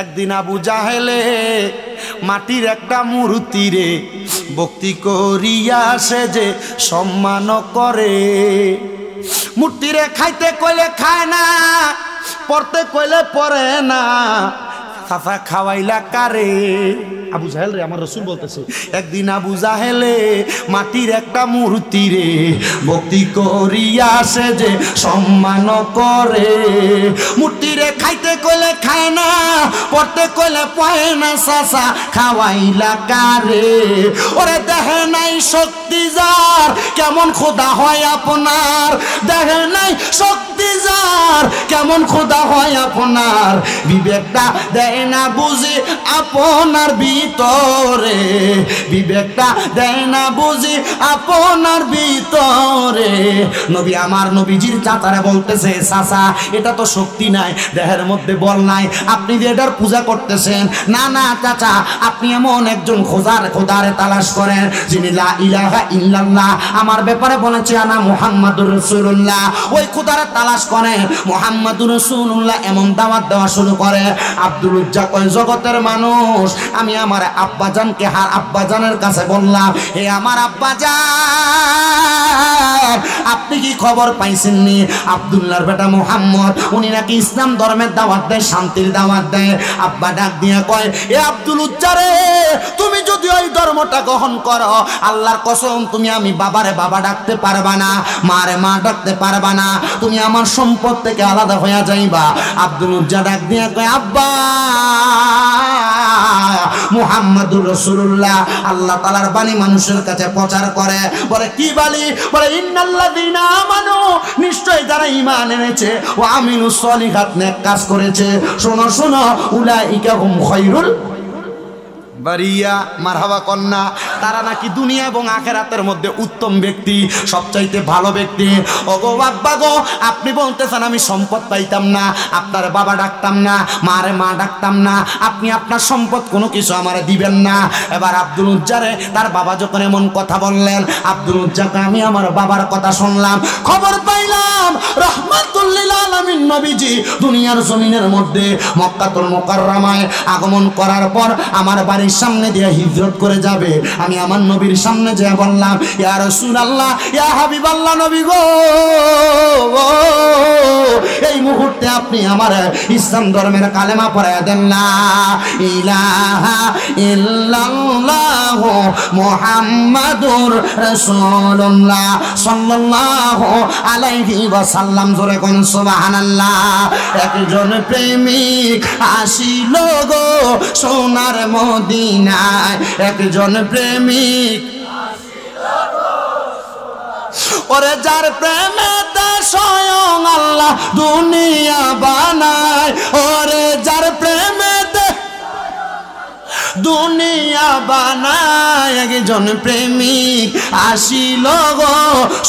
একদিন আবু জাহেলে মাটির একটা মূর্তি রে ভক্তি করিয়া সে যে সম্মান করে। মূর্তিরে খাইতে কইলে খায় না, পড়তে কইলে পড়ে না, চাচা খাওয়াইলা কারে? আবু জাহেল রে, আমার রসুল বলতেছে, একদিন আবু জাহেলে মাটির একটা মূর্তি রে ভক্তি করিয়া সে যে সম্মান করে। মূর্তিরে খাইতে কইলে খায় না, পড়তে কইলে পড়ে না, চাচা খাওয়াইলা কারে? ওরে দেহে নাই শক্তি যার কেমন খোদা হয় আপনার, দেহে নাই শক্তি যার কেমন খোদা হয় আপনার, বিবেকটা দেয় না বুঝি আপনার ভিতরে, বিবেকটা দেয় না বুঝি আপনার ভিতরে। নবী আমার নবীজির চাচারা বলতেছে, চাচা এটা তো শক্তি নাই, দেহের মধ্যে বল নাই, আপনি যে এটার পূজা করতেছেন। না না চাচা, আপনি এমন একজন খোদারে তালাশ করেন যিনি লা ইলাহা ইল্লাল্লাহ আমার ব্যাপারে বলেছে আনা মুহাম্মাদুর রাসূলুল্লাহ, ওই খোদারে তালাশ করে। মুহাম্মাদুর রাসূলুল্লাহ এমন দাওয়াত দেওয়া শুরু করে। আব্দুল উজ্জা কয়, জগতের মানুষ, আমি আমার আব্বাজানকে আব্বাজানের কাছে বললাম, হে আমার আব্বাজান, আপনি কি খবর পাইছেন নি আব্দুল্লাহর বেটা মুহাম্মদ উনি নাকি ইসলাম ধর্মের দাওয়াত দেয়, শান্তির দাওয়াত দেয়? আব্বা ডাক দিয়া কয়, এ আব্দুল উজ্জা রে, তুমি যদি ওই ধর্মটা গ্রহণ করো, আল্লাহর কসম তুমি আমি বাবারে বাবা ডাকতে পারবা না, মারে মা ডাকতে পারবা না, তুমি আমার সম্পদ থেকে আলাদা হয়ে যাইবা। আব্দুল উজ্জা ডাক দিয়া কয়, আব্বা মুহাম্মাদুর রাসূলুল্লাহ আল্লাহ তাআলার বাণী মানুষের কাছে প্রচার করে। বলে কি বাণী? বলে ইন্নাল্লাযীনা আমানু, নিশ্চয় যারা ঈমান এনেছে, ওয়া আমিলুস সলিহাত, নেক কাজ করেছে, শোনো শোনো, উলাইকা হুম খায়রুল বারিয়া, মারহাবা কন্যা, তারা নাকি দুনিয়া এবং আখেরাতের মধ্যে উত্তম ব্যক্তি, সবচাইতে ভালো ব্যক্তি। ওগো বাবা গো, আপনি বলতেছেন আমি সম্পদ পাইতাম না, আপনার বাবা ডাকতাম না, মারে মা ডাকতাম না, আপনি আপনার সম্পদ কোনো কিছু আমারে দিবেন না। এবার আব্দুল উজ্জারে তার বাবা যখন এমন কথা বললেন, আব্দুল উজ্জাকে আমি আমার বাবার কথা শুনলাম, খবর পাইলাম রাহমাতুল লিল আলামিন নবীজি দুনিয়ার জমিনের মধ্যে মক্কাতুল মুকাররমায় আগমন করার পর আমার বাড়ির সামনে দিয়ে হিজরত করে যাবে। আমি আমার নবীর সামনে যেয়ে বললাম, ইয়া রাসূলুল্লাহ, ইয়া হাবিবাল্লাহ, নবী গো, এই মুহূর্তে আপনি আমার ইসলাম ধর্মের কালেমা পড়ায়া দেন না, ইলাহা ইল্লাল্লাহ মুহাম্মাদুর রাসূলুল্লাহ সাল্লাল্লাহু আলাইহি ওয়াসাল্লাম। জোরে কোন সুবহানাল্লাহ। একজন প্রেমিক আসিল গো সোনার মদিনায়, একজন প্রেমিক, ওরে যার প্রেমেতে স্বয়ং আল্লাহ দুনিয়া বানায়, ওরে যার প্রেমেতে দুনিয়া বানায়, একজন প্রেমিক আসিল গো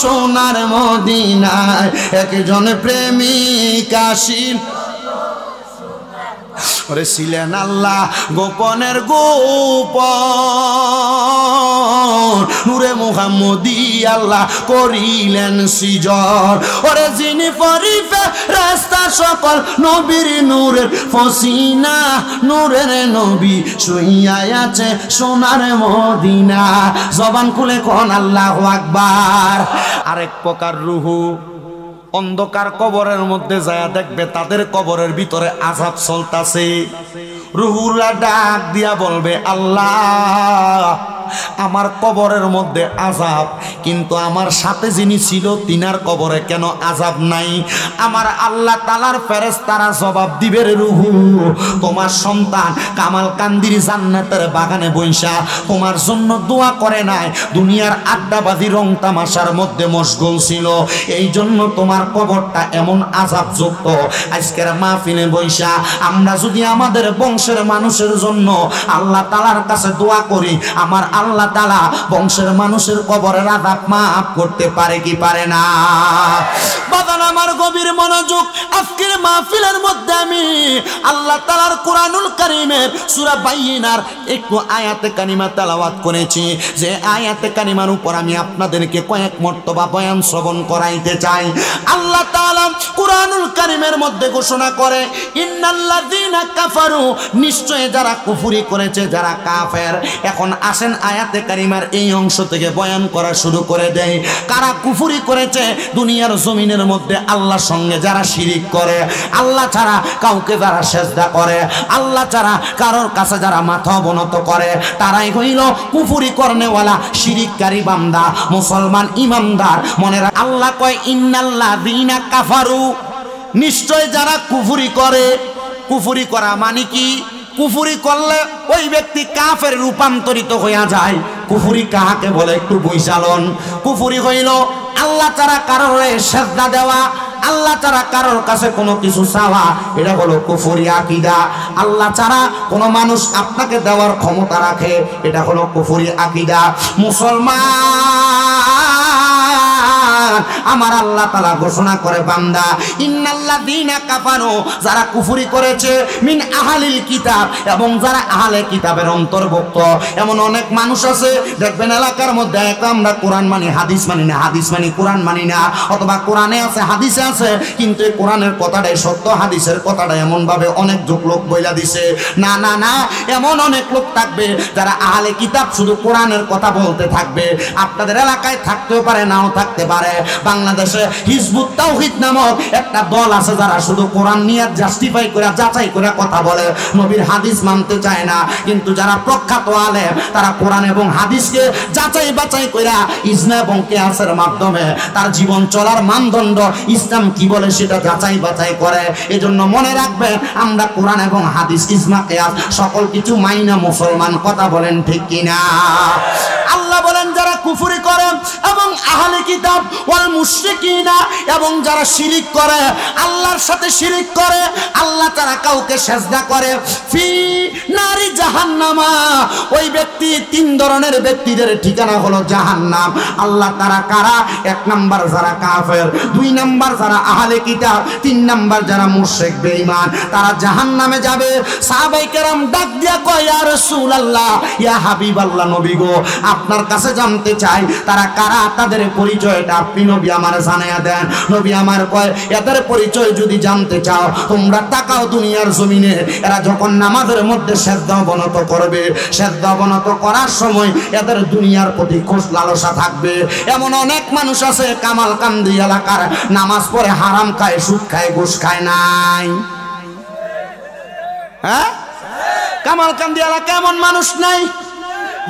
সোনার মদিনায়, একজন প্রেমিক আসিল। ওরে ছিলেন আল্লাহ গোপনের গোপন, নূরে মুহাম্মদী আল্লাহ করিলেন সৃজন। ওরে যিনি পরিফে রাস্তা সকল নবীর নূরের ফসিনা, নূরের নবী শুইয়া আছে সোনার মদিনা। জবান খুলে কোন আল্লাহু আকবার। আরেক প্রকার রুহু অন্ধকার কবরের মধ্যে যায় দেখবে তাদের কবরের ভিতরে আযাব চলতেছে। রুহুরা ডাক দিয়া বলবে, আল্লাহ আমার কবরের মধ্যে আযাব, কিন্তু আমার সাথে যিনি ছিল তিনার কবরে কেন আযাব নাই? আমার আল্লাহ তাআলার ফেরেশতারা জবাব দিবে, রে রুহু, তোমার সন্তান কামাল কান্দির জান্নাতের বাগানে বইসা তোমার জন্য দোয়া করে নাই, দুনিয়ার আড্ডাবাজি রং তামাশার মধ্যে মশগুল ছিল, এই জন্য তোমার কবরটা এমন আযাবযুক্ত। আজকের মাহফিলে বইসা আমরা যদি আমাদের বংশের মানুষের জন্য আল্লাহ তাআলার কাছে দোয়া করি, আমার আল্লাহ তাআলা বংশের মানুষের কবরের আযাব মাফ করতে পারে কি পারে না? বাজান আমার গভীর মনোযোগ, আজকের মাহফিলের মধ্যে আমি আল্লাহ তাআলার কোরআনুল কারীমের সূরা বাইয়িনার একটু আয়াতে কারিমা তেলাওয়াত করেছি। যে আয়াতে কারিমার উপর আমি আপনাদেরকে কয়েক মর্তবা বয়ান শ্রবণ করাইতে চাই। আল্লাহ তাআলা কোরআনুল কারীমের মধ্যে ঘোষণা করে, ইন্নাল্লাযীনা কাফারু, নিশ্চয় যারা কুফরি করেছে, যারা কাফের। এখন আসেন আয়াতে কারিমার এই অংশ থেকে বয়ান করা শুরু করে দেয়। কারা কুফরি করেছে? দুনিয়ার জমিনের মধ্যে আল্লাহর সঙ্গে যারা শিরিক করে, আল্লাহ ছাড়া কাউকে যারা সেজদা করে, আল্লাহ ছাড়া কারোর কাছে যারা মাথা অবনত করে, তারাই হইল কুফরি করনেওয়ালা শিরিককারী বান্দা, মুসলমান ইমানদার। মনে রাখ, আল্লাহ কয় ইন্নাল্লাযীনা কাফারু, নিশ্চয় যারা কুফরি করে। কুফরি করা মানে কি? কুফরি করলে ওই ব্যক্তি কাফের রূপান্তরিত হইয়া যায়। কুফরি কাহাকে বলে একটু বুঝালন। কুফরি হইল আল্লাহ ছাড়া কারোর সেজদা দেওয়া, আল্লাহ ছাড়া কারোর কাছে কোনো কিছু চাওয়া, এটা হলো কুফরি আকীদা। আল্লাহ ছাড়া কোনো মানুষ আপনাকে দেওয়ার ক্ষমতা রাখে, এটা হলো কুফরি আকীদা। মুসলমান, আমার আল্লাহ তাআলা ঘোষণা করে, বান্দা ইন্নাল্লাযীনা কাফারু, যারা কুফরি করেছে, মিন আহলিল কিতাব, এবং যারা আহলে কিতাবের অন্তর্ভুক্ত। এমন অনেক মানুষ আছে দেখবেন এলাকার মধ্যে, আমরা কোরআন মানি হাদিস মানি না, হাদিস মানি কোরআন মানি না, অথবা কোরআনে আছে হাদিসে আছে, কিন্তু এই কোরআনের কথাটাই সত্য, হাদিসের কথাটা এমন ভাবে অনেক লোক বইলা দিছে। না না না, এমন অনেক লোক থাকবে যারা আহলে কিতাব শুধু কোরআনের কথা বলতে থাকবে। আপনাদের এলাকায় থাকতেও পারে, নাও থাকতে পারে। বাংলাদেশে হিজবুত তাওহীদ নামক একটা দল আছে যারা শুধু কোরআন নিয়ে জাস্টিফাই করে, যাচাই করে কথা বলে, নবীর হাদিস মানতে চায় না। কিন্তু যারা প্রখ্যাত আলেম, তারা কোরআন এবং হাদিসকে যাচাই বাছাই করে ইজমা এবং কিয়াসের মাধ্যমে তার জীবন চলার মানদণ্ড ইসলাম কি বলে সেটা যাচাই বাছাই করে। এজন্য মনে রাখবেন, আমরা কোরআন এবং হাদিস, ইজমা, কিয়াস সকল কিছু মাইনা মুসলমান। কথা বলেন ঠিক কিনা? আল্লাহ বলেন যারা কুফরি করে এবং আহলে কিতাব ওয়াল মুশরিকিনা, এবং যারা শিরিক করে, আল্লাহর সাথে শিরিক করে, আল্লাহ তারা কাউকে সেজদা করে, ফি নারি জাহান্নামা, ওই ব্যক্তি, তিন ধরনের ব্যক্তিদের ঠিকানা হলো জাহান্নাম। আল্লাহ তারা কারা? এক নাম্বার যারা কাফের, দুই নাম্বার যারা আহলে কিতাব, তিন নাম্বার যারা মুশরিক বেঈমান, তারা জাহান্নামে যাবে। সাহাবায়ে কেরাম ডাক দিয়া কয়, ইয়া রাসূলুল্লাহ, ইয়া হাবিবাল্লাহ, নবী গো, আপনার কাছে জানতে চাই তারা কারা, তাদের পরিচয়টা আপনি নবী আমার জানাইয়া দেন। নবী আমার কয়, এদের পরিচয় যদি জানতে চাও, তোমরা তাকাও দুনিয়ার জমিনে, এরা যখন নামাজের মধ্যে সেজদা অবনত করবে, সেজদা অবনত করার সময় এদের দুনিয়ার প্রতি খোশ লালসা থাকবে। এমন অনেক মানুষ আছে কামালকান্দি এলাকার, নামাজ পড়ে হারাম খায়, সুদ খায়, ঘুষ খায়। নাই? হ্যাঁ, কামালকান্দি এলাকা এমন মানুষ নাই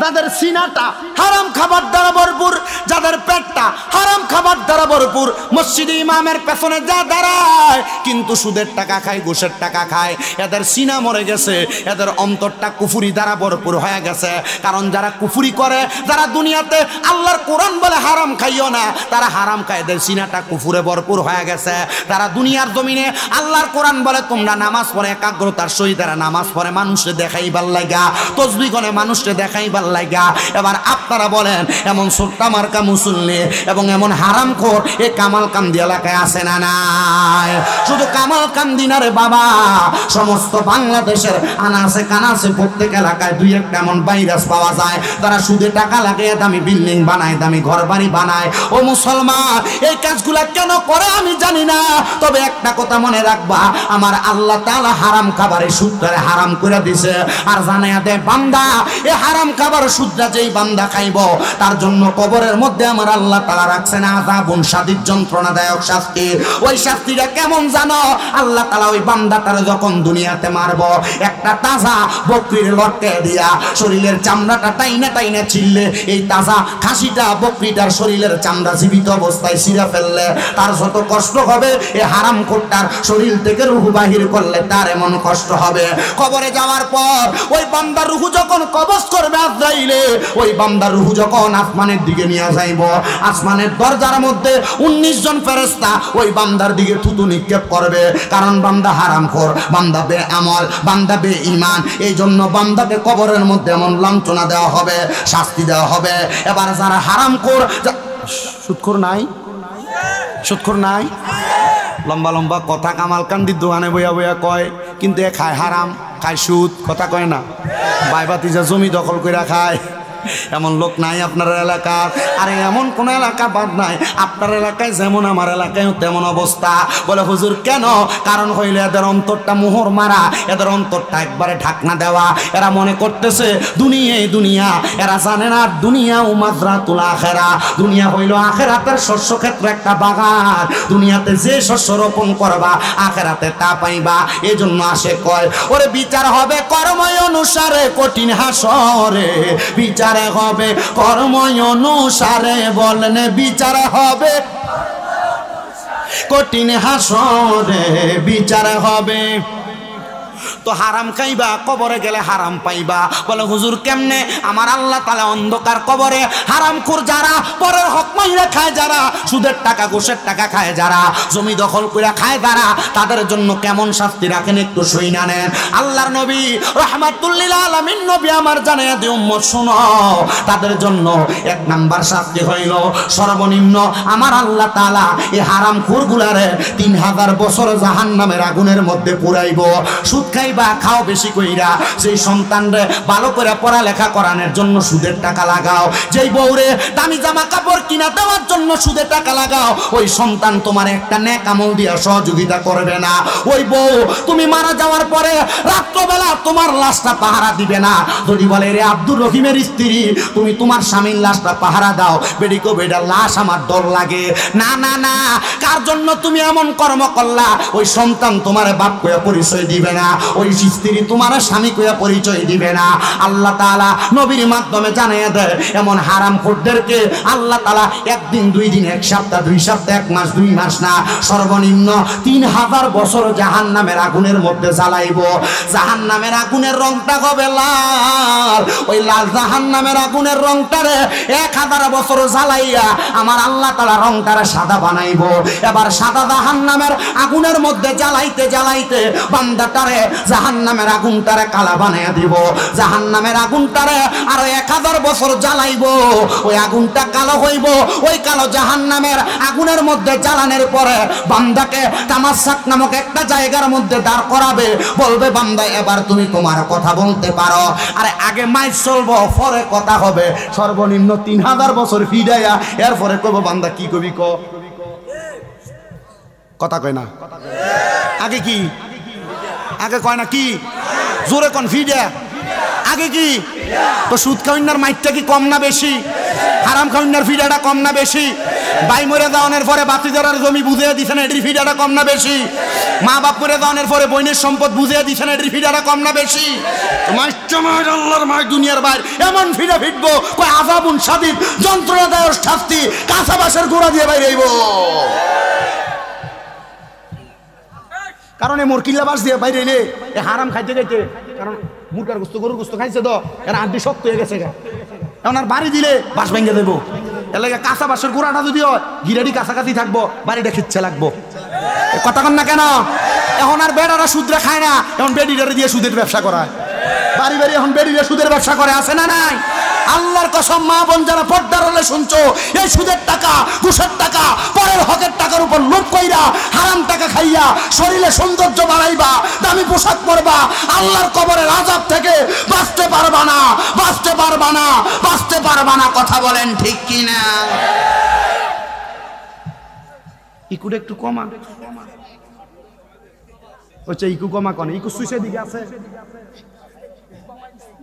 যাদের সিনাটা হারাম খাবার দ্বারা ভরপুর, যাদের পেটটা হারাম খাবার দ্বারা ভরপুর, মসজিদে ইমামের পেছনে যা দাঁড়ায় কিন্তু সুদের টাকা খায়, ঘুষের টাকা খায়। এদের সিনা মরে গেছে, এদের অন্তরটা কুফরি দ্বারা ভরপুর হয়ে গেছে। কারণ যারা কুফরি করে, যারা দুনিয়াতে আল্লাহর কোরআন বলে হারাম খাইও না, তারা হারাম খায়, এদের সিনাটা কুফুরে ভরপুর হয়ে গেছে। তারা দুনিয়ার জমিনে আল্লাহর কোরআন বলে তোমরা নামাজ পড়ে একাগ্রতার সহিত, তারা নামাজ পড়ে মানুষকে দেখাইবার লাগা, তসবিহ করে মানুষকে দেখাইবার লাগা। এবার আপনারা বলেন, এমন সোট্টা মার্কা মুসল্লি এবং এমন হারামখোর এই কামালকান্দি এলাকায় আছে না নাই? শুধু কামালকান্দি না রে বাবা, সমস্ত বাংলাদেশের আনাচে কানাচে প্রত্যেক এলাকায় দুই একটা এমন ভাইরাস পাওয়া যায়, তারা সুদে টাকা লাগিয়ে দামি বিল্ডিং বানায়, দামি ঘর বাড়ি বানায়। ও মুসলমান, এই কাজগুলা কেন করে আমি জানি না, তবে একটা কথা মনে রাখবা, আমার আল্লাহ তাআলা হারাম খাবারে সুদটারে হারাম করে দিছে। আর জানাইয়া দে বান্দা, এই হারাম খাবার সুদটা যেই বান্দা খাইব, তার জন্য কবরের মধ্যে আমার আল্লাহ তাআলা রাখছেন আযাবুন শাদীদ, যন্ত্রণাদায়ক শাস্তি। ওই শাস্তিটা কেমন জানো? আল্লাহ তাআলা ওই বান্দাটারে যখন দুনিয়াতে মারব, একটা তাজা বকরির লটকে দিয়া শরীরের চামড়াটা টাইনা টাইনা ছিললে, এই তাজা খাসিটা বকরিটার শরীরের চামড়া জীবিত অবস্থায় ছিঁড়ে ফেললে তার যত কষ্ট হবে, এই হারামখোরটার শরীর থেকে রূহ বাহির করলে তার এমন কষ্ট হবে। কবরে যাওয়ার পর ওই বান্দার রূহ যখন কবজ করবে বুঝাইলে ওই বান্দার রূহ যখন আসমানের দিকে নিয়ে যাইব, আসমানের দরজার মধ্যে 19 জন ফেরেশতা ওই বান্দার দিকে থুতু নিক্ষেপ করবে। কারণ বান্দা হারামখোর, বান্দা বেআমল, বান্দা বেঈমান। এই জন্য বান্দাকে কবরের মধ্যে এমন লাঞ্ছনা দেওয়া হবে, শাস্তি দেওয়া হবে। এবার যারা হারামখোর, সুদখোর নাই, সুদখোর নাই, লম্বা লম্বা কথা কামালকান্দির দোকানে বইয়া বইয়া কয়, কিন্তু এ খায় হারাম, খায় সুদ, কথা কয় না। বাইবাতি যা জমি দখল করে খায়, এমন লোক নাই আপনার এলাকার? আরে এমন কোন এলাকা বাদ নাই, আপনার এলাকায় যেমন আমার এলাকায় তেমন অবস্থা। বলে হুজুর কেন? কারণ হইলে এদের অন্তরটা মোহর মারা, এদের অন্তরটা একবারে ঢাকনা দেওয়া। এরা মনে করতেছে দুনিয়াই দুনিয়া, এরা জানে না দুনিয়া ও মাজরাতুল আখিরা। দুনিয়া হইল আখিরাতের শস্য ক্ষেত্র, একটা বাগান। দুনিয়াতে যে শস্য রোপণ করবা আখিরাতে তা পাইবা। এই জন্য আসে কয়, ওরে বিচার হবে কর্ম অনুসারে, কঠিন হাসরে বিচার হবে কর্ম অনুসারে। বলেন বিচার হবে কঠিন হাসরে, বিচার হবে। তো হারাম খাইবা, কবরে গেলে হারাম পাইবা। বলে হুজুর কেমনে? আমার আল্লাহ তাআলা অন্ধকার কবরে হারামখোর যারা, পরের হক মাইরা খায় যারা, সুদের টাকা ঘুষের টাকা খায় যারা, জমি দখল করে খায় যারা, তাদের জন্য কেমন শাস্তি রাখেন একটু শুইনা নেন। আল্লাহর নবী রাহমাতুল লিল আলামিন নবী আমার জানায়া দিয়ে উম্মত শুনো, তাদের জন্য 1 নাম্বার শাস্তি হইল সর্বনিম্ন আমার আল্লাহ তাআলা এই হারামখোরগুলারে 3000 বছর জাহান্নামের আগুনের মধ্যে পুরাইব। সুদ খাইবা, খাও বেশি কইরা। সেই সন্তানরে ভালো করে পড়ালেখা করানোর জন্য সুদের টাকা লাগাও। যেই বউরে দামি জামা কাপড় কিনা দেওয়ার জন্য সুদের টাকা লাগাও, ওই সন্তান তোমার একটা নেক আমল দিয়া সহযোগিতা করবে না। ওই বউ তুমি মারা যাওয়ার পরে রাত্রবেলা তোমার লাশটা পাহারা দিবে না। যদি বলে রে আব্দুর রহিমের স্ত্রী, তুমি তোমার স্বামীর লাশটা পাহারা দাও, বেডি কো বেডা লাশ আমার ডর লাগে। না না না, কার জন্য তুমি এমন কর্ম করলা? ওই সন্তান তোমার বাপ কইয়া পরিচয় দিবে না, ওই স্ত্রী তোমার স্বামী কইয়া পরিচয় দিবে না। আল্লাহ তাআলা নবীর মাধ্যমে জানিয়ে দেয়, এমন হারামখোরদেরকে আল্লাহ তাআলা 1 দিন 2 দিন 1 সপ্তাহ 2 সপ্তাহ 1 মাস 2 মাস না, সর্বনিম্ন 3000 বছর জাহান্নামের আগুনের মধ্যে জ্বালাইব। জাহান্নামের আগুনের রংটা হবে লাল। ওই লাল জাহান্নামের আগুনের রংটারে 1000 বছর জ্বালাইয়া আমার আল্লাহ তাআলা রংটারে সাদা বানাইব। এবার সাদা জাহান্নামের আগুনের মধ্যে জ্বালাইতে জ্বালাইতে বান্দাটারে জাহান্নামের আগুনটারে কালা বানাইয়া দিব। জাহান্নামের আগুনটারে আরো 1000 বছর জ্বালাইব, ওই আগুনটা কালো হইব। ওই কালো জাহান্নামের আগুনের মধ্যে জ্বালানোর পরে বান্দাকে তামাশাক নামক একটা জায়গার মধ্যে দাঁড় করাবে, বলবে বান্দা এবার তুমি তোমার কথা বলতে পারো। আরে আগে মাইক চলবো, পরে কথা হবে। সর্বনিম্ন 3000 বছর ফিরাইয়া এরপরে কইব বান্দা কি কবি ক, কথা কয় না। আগে কি? আগে কয় না কি? জোরে কোন ফিডা আগে কি? তো সুদ খাওয়ার মাইটটা কি কম না বেশি? হারাম খাওয়ার ফিডাটা কম না বেশি? ভাই মরে যাওয়ার পরে বাতি ধরার জমি বুঝিয়ে দিচ্ছেন, এটির ফিডাটা কম না বেশি? মা বাপ মরে যাওয়ার পরে বইনের সম্পদ বুঝিয়ে দিচ্ছেন, এটির ফিডাটা কম না বেশি? মাইটটা মায়ের আল্লাহর মায়ের দুনিয়ার বাইর এমন ফিডা ফিটবো কয় আযাবুন শাদীদ, যন্ত্রণাদায়ক শাস্তি, কাঁচা বাঁশের গোড়া দিয়ে বাইরে আইব। কারণ এই মোরকিল্লা বাস দিয়ে বাইরে এলে এ হারাম খাইতে খাইতে, কারণ মুরগার গোস্ত গরুর গোস্ত খাইছে তো এর আড্ডি শক্ত হয়ে গেছে। এখন আর বাড়ি দিলে বাস ভেঙে দেবো। এর লাগে কাঁচা বাঁশের গোড়াটা যদি হয় গিরাডি কাছাকাছি থাকবো, বাড়িটা খিচ্ছে লাগবো। কথা কন না কেন? এখন আর বেড়ারা সুদরা খায় না, এখন বেডিটারে দিয়ে সুদের ব্যবসা করায়। বাড়ি বাড়ি এখন বেডিরা সুদের ব্যবসা করে, আছে না নাই? আল্লাহর কসম মা বোন যারা পর্দার হলে শুনছো, এই সুদের টাকা ঘুষের টাকা পরের হকের টাকার উপর লোভ কইরা হারাম টাকা খাইয়া শরীরে সৌন্দর্য বাড়াইবা, দামি পোশাক পরবা, আল্লাহর কবরের আযাব থেকে বাঁচতে পারবা না, বাঁচতে পারবা না, বাঁচতে পারবা না। কথা বলেন ঠিক কি না? ইকুটা একটু কমা, ওইটা ইকু কমা কনে, ইকু সুইসের দিকে আছে,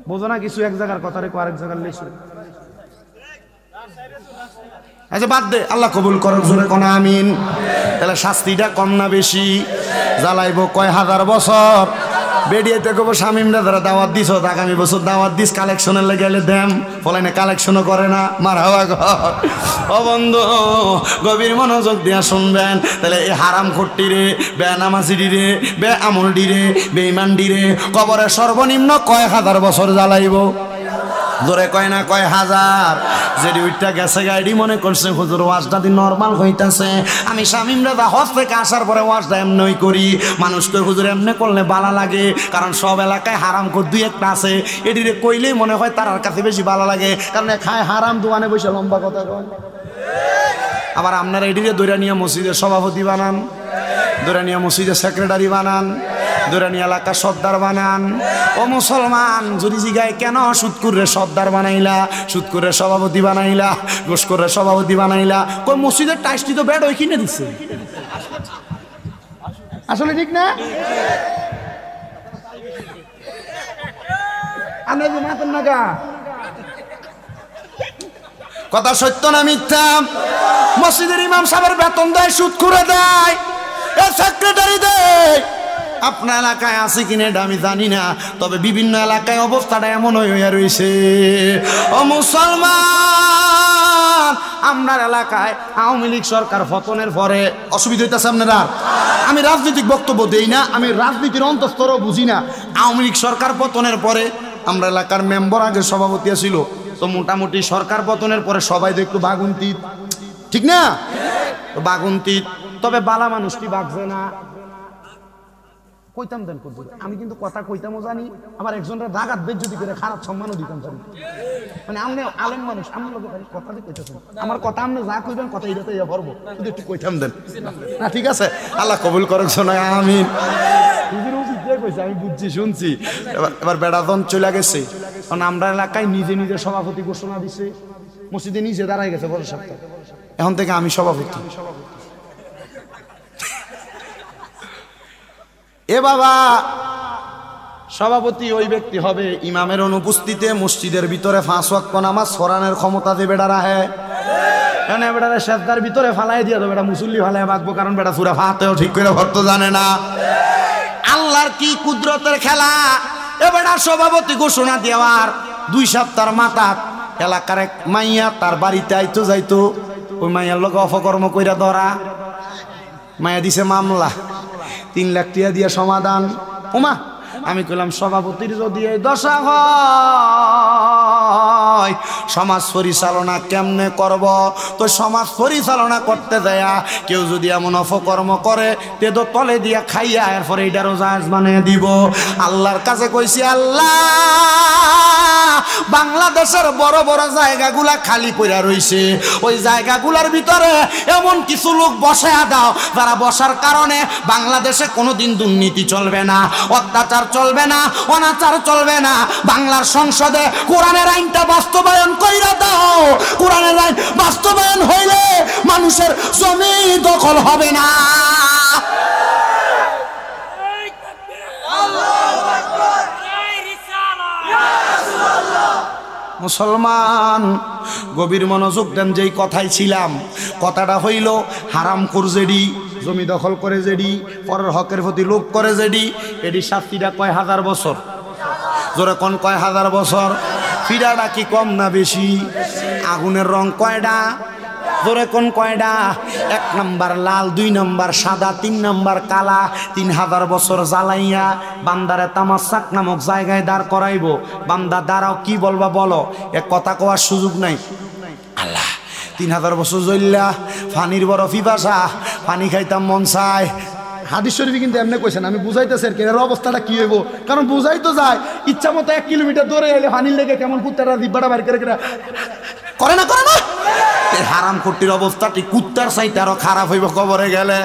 বোঝো না কিছু? এক জায়গার কথা রেখো আরেক জায়গার লেসু। আচ্ছা বাদ দে, আল্লাহ কবুল করুক, জোরে কোন আমিন। তাহলে শাস্তিটা কম না বেশি? জ্বালাইব কয় হাজার বছর। বেরিয়েতে কব শামিমরা যারা দাওয়াত দিছ, আগামী বছর দাওয়াত দিস, কালেকশনের লেগে গেলে দেম, ফলে না কালেকশনও করে না। মার হাওয়া ঘর ও বন্ধু, গভীর মনোযোগ দিয়া শুনবেন। তাহলে এই হারাম খট্টি রে, বেনামাজি রে, বে আমলডি রে, বেঈমানডি রে কবরে সর্বনিম্ন কয় হাজার বছর জ্বালাইব? জোরে কয় না কয় হাজার। যেটি ওইটা গেছে গাড়ি মনে করছে হুজুর ওয়াজটা দিন নর্মাল হইতাছে। আমি শামিম রাজা হজ থেকে আসার পরে ওয়াজটা এমনই করি, মানুষকে হুজুর এমনি করলে ভালো লাগে, কারণ সব এলাকায় হারাম কর দুই একটা আছে, এটিরে কইলেই মনে হয় তার কাছে বেশি ভালো লাগে, কারণ খায় হারাম দোকানে বসে লম্বা কথা কয়। আবার আপনারা এটিরে দৈরা নিয়ে মসজিদের সভাপতি বানান, দৈরানিয়া মসজিদের সেক্রেটারি বানান, দৈরানিয়া এলাকার সর্দার বানান। ও মুসলমান, যদি জিগায় কেন সুদকুরের সর্দার বানাইলা, সুদকুরের সভাপতি বানাইলা, গোসকরের সভাপতি বানাইলা, কই মসজিদের টাইসটি তো বেড ওই কিনে দিচ্ছে। আসলে ঠিক না? কথা সত্য না মিথ্যা? মসজিদের ইমাম সাহেবের বেতন দেয়, সুদ করে দেয়, সেক্রেটারি দেয়। আপনার এলাকায় আছে কিনা এটা আমি জানি না, তবে বিভিন্ন এলাকায় অবস্থাটা এমন হয়ে রয়েছে। ও মুসলমান, আপনার এলাকায় আওয়ামী লীগ সরকার পতনের পরে অসুবিধা হইতেছে আপনারা। আমি রাজনৈতিক বক্তব্য দেই না, আমি রাজনীতির অন্তঃস্তরও বুঝি না। আওয়ামী লীগ সরকার পতনের পরে আমরা এলাকার মেম্বার আগে সভাপতি ছিল, তো মোটামুটি সরকার পতনের পরে সবাই তো একটু বাগুন্তিত, ঠিক না? বাগুন্তিত, তবে বালা মানুষটি বাগছে না। কইতাম দেন করতে, আমি কিন্তু কথা কইতামও জানি, আবার একজনের রাগাত বেজ্জতি করে খারাপ সম্মানও দিতাম জানি। মানে আপনি আলেম মানুষ, আমি লোক কথা দিয়ে কইতেছেন, আমার কথা আপনি যা কইবেন কথা এটাতে ইয়া ভরবো, শুধু একটু কইতাম দেন না। ঠিক আছে, আল্লাহ কবুল করুক। শোনায় আমিন। আমি বুঝছি, শুনছি। এবার বেড়াদন চলে গেছে, কারণ আমরা এলাকায় নিজে নিজে সভাপতি ঘোষণা দিছে, মসজিদে নিজে দাঁড়াই গেছে বড় সপ্তাহ, এখন থেকে আমি সভাপতি। এ বাবা, সভাপতি ওই ব্যক্তি হবে ইমামের অনুপস্থিতিতে মসজিদের ভিতরে 5 ওয়াক্ত নামাজ পড়ানোর ক্ষমতা যে বেড়া রাখে। কারণ বেড়ারে সেজদার ভিতরে ফালাই দিয়ে তো বেটা মুসল্লি ফালাই বাঁকবো, কারণ বেটা সুরা ফাতেও ঠিক করে ভরতে জানে না। আল্লাহর কি কুদরতের খেলা! এ বেটা সভাপতি ঘোষণা দেওয়ার 2 সপ্তাহ মাথা এলাকার এক মাইয়া তার বাড়িতে আইতো যাইতো, ওই মাইয়ার লোক অপকর্ম কইরা ধরা, মাইয়া দিছে মামলা, 3 লাখ টাকা দিয়ে সমাধান। ওমা, আমি কইলাম সভাপতির যদি এই দশা হয় সমাজ পরিচালনা কেমনে করব? তো সমাজ পরিচালনা করতে দেয়া কেউ যদি এমন অপকর্ম করে তে তো তলে দিয়া খাইয়া এরপরে এইটারও জাহাজ বানিয়ে দিব। আল্লাহর কাছে কইছি, আল্লাহ বাংলাদেশের বড় বড় জায়গাগুলা খালি পড়া রইছে, ওই জায়গাগুলার ভিতরে এমন কিছু লোক বসায়া দাও যারা বসার কারণে বাংলাদেশে কোনোদিন দুর্নীতি চলবে না, অত্যাচার চলবে না, অনাচার চলবে না। বাংলার সংসদে কোরআনের আইনটা বাস্তবায়ন কইরা দাও। কোরআনের আইন বাস্তবায়ন হইলে মানুষের জমি দখল হবে না। মুসলমান গভীর মনোযোগ দেন, যেই কথাই ছিলাম, কথাটা হইল হারামখোর যেডি, জমি দখল করে যেডি, পরের হকের প্রতি লোভ করে যেডি, এডি শাস্তিটা কয় হাজার বছর। জোরে কোন কয় হাজার বছর? ফিরাটা কি কম না বেশি? আগুনের রং কয়টা? জোরে কোন কয়টা? 1 নাম্বার লাল, 2 নাম্বার সাদা, 3 নাম্বার কালা। 3000 বছর জ্বালাইয়া বান্দারে তামাশাক নামক জায়গায় দাঁড় করাইব। বান্দা দাঁড়াও, কি বলবা বলো, এক কথা কওয়ার সুযোগ নাই। আল্লাহ 3000 বছর জ্বললা, পানির বড় পিপাসা, পানি খাইতাম মন চায়। হাদিস শরীফে কিন্তু এমনি কইছেন, আমি বুঝাইতেছি আর কি এর অবস্থাটা কি হইব, কারণ বুঝাই তো যায় ইচ্ছা মতো 1 কিলোমিটার দূরে এলে পানির লেগে কেমন কুত্তাটা দিব্বাটা বাইর করে করে না করে না। হারাম খোরটির অবস্থাটি কুত্তার চাইতে আরো খারাপ হইব কবরে গেলে।